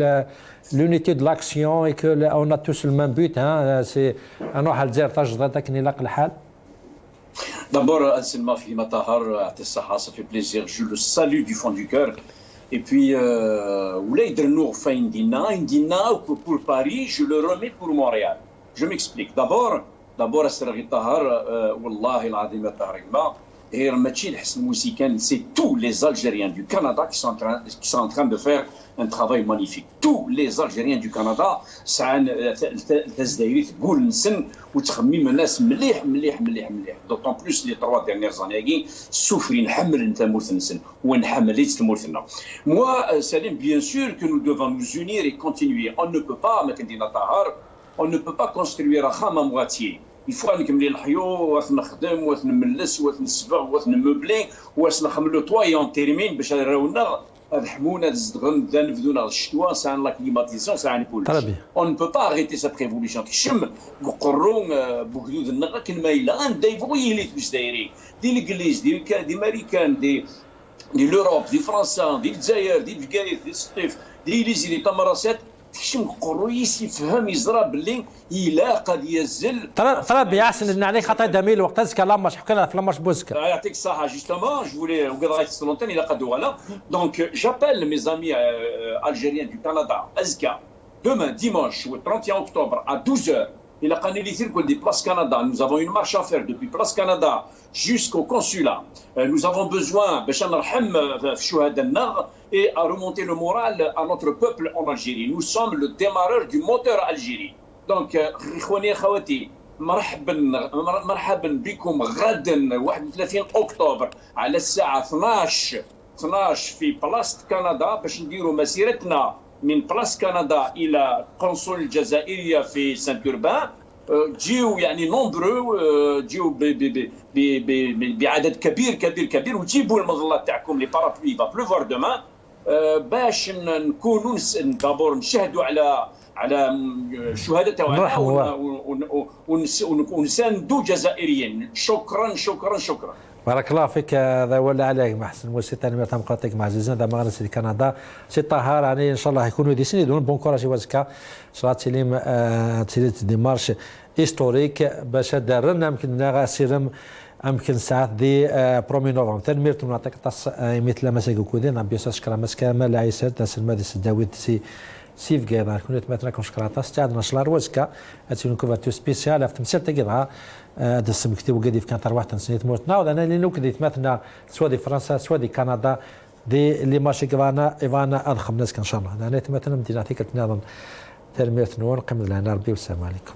l'unité de l'action et que on a tous le même but hein c'est انا واحد الجزائر تجربه تكني لاق الحال. D'abord, Anselma Filima Tahar, ça fait plaisir. Je le salue du fond du cœur. Et puis, Oulay Drnour Faindina, pour Paris, je le remets pour Montréal. Je m'explique. D'abord, Asseraghi Tahar, Wallahi al-Adim Taharigma, et Hermachil Hassan Moussikan, c'est tous les Algériens du Canada qui sont en train de faire un travail magnifique. Tous les Algériens du Canada, d'autant plus les 3 dernières années, souffrent. Moi, Salim, bien sûr que nous devons nous unir et continuer. On ne peut pas, on ne peut pas construire un kham à moitié. Il faut نكمل الحيو ونخدم ونملس ونسبغ ونمبلي ونخملو طواي اون تيرمين باش راونا الحمونا الزدغن نفذونا الشتوى سان لا كليماتيزاسيون سان كل on ne peut pas arrêter cette révolution كشم بقرون بوكدود النغا كلمه الا ان دايفوي لي تبش دايرين دي الانجليز دي الامريكان دي لوروب دي فرنسا دي الجزائر دي الجزائر دي السطيف دي ليزي دي تمراسات تكشم قرويس يفهم يزرى باللي إلا قد يزل ترى بيحسن عليك خاطر دميل وقت تزكى لاماش حكينا في لاماش بوزكا يعطيك الصحة justement je voulais وقد سلونتين إلا قد voilà donc j'appelle mes amis algériens du Canada Azka demain dimanche le 31 octobre à 12h il a canalisé des Place Canada. Nous avons une marche à faire depuis Place Canada jusqu'au consulat. Nous avons besoin et à remonter le moral à notre peuple en Algérie. Nous sommes le démarreur du moteur Algérie. Donc, مرحبا بكم غدا 31 أكتوبر على الساعة 12 في بلاصة كندا باش نديروا مسيرتنا من بلاص كندا الى القنصل الجزائريه في سانت كوربان جيو يعني نومبرو جيو بعدد كبير وتجيبوا المظلات تاعكم لي بارابلوي فا بلوفوار دومان باش نكونوا دابور نشهدوا على الشهداء تاعنا ونساندوا جزائريين. شكرا. بارك الله فيك. هذا ولا عليك محسن موسي ثاني تمقاتك مع زيزان دا مغرب سي كندا سي طهار يعني ان شاء الله يكونوا دي سنين دون بون كوراج وزكا صرات سليم تسيلت دي مارش هيستوريك باش دارنا يمكن سيرم يمكن ساعات دي برومي نوفمبر تنميرتو نعطيك تص مثل ما سيكودين بيسا شكرا مسكا ما العيسر تاسل مادي سداويت سيف كيضا كنت مثلا كنشكرا تاستعد نشلار وزكا اتسون كوفاتو سبيسيال في تمثيل تقيضها دسم كتب وقدي في كانت ارواح تنسيت موت ناود انا اللي نوكديت مثلا سوا دي فرنسا سوا دي كندا دي اللي ماشي ايفانا اضخم ناس ان شاء الله انا مثلا مدينه تيكت نظن ترميرت نور قيم لنا ربي والسلام عليكم.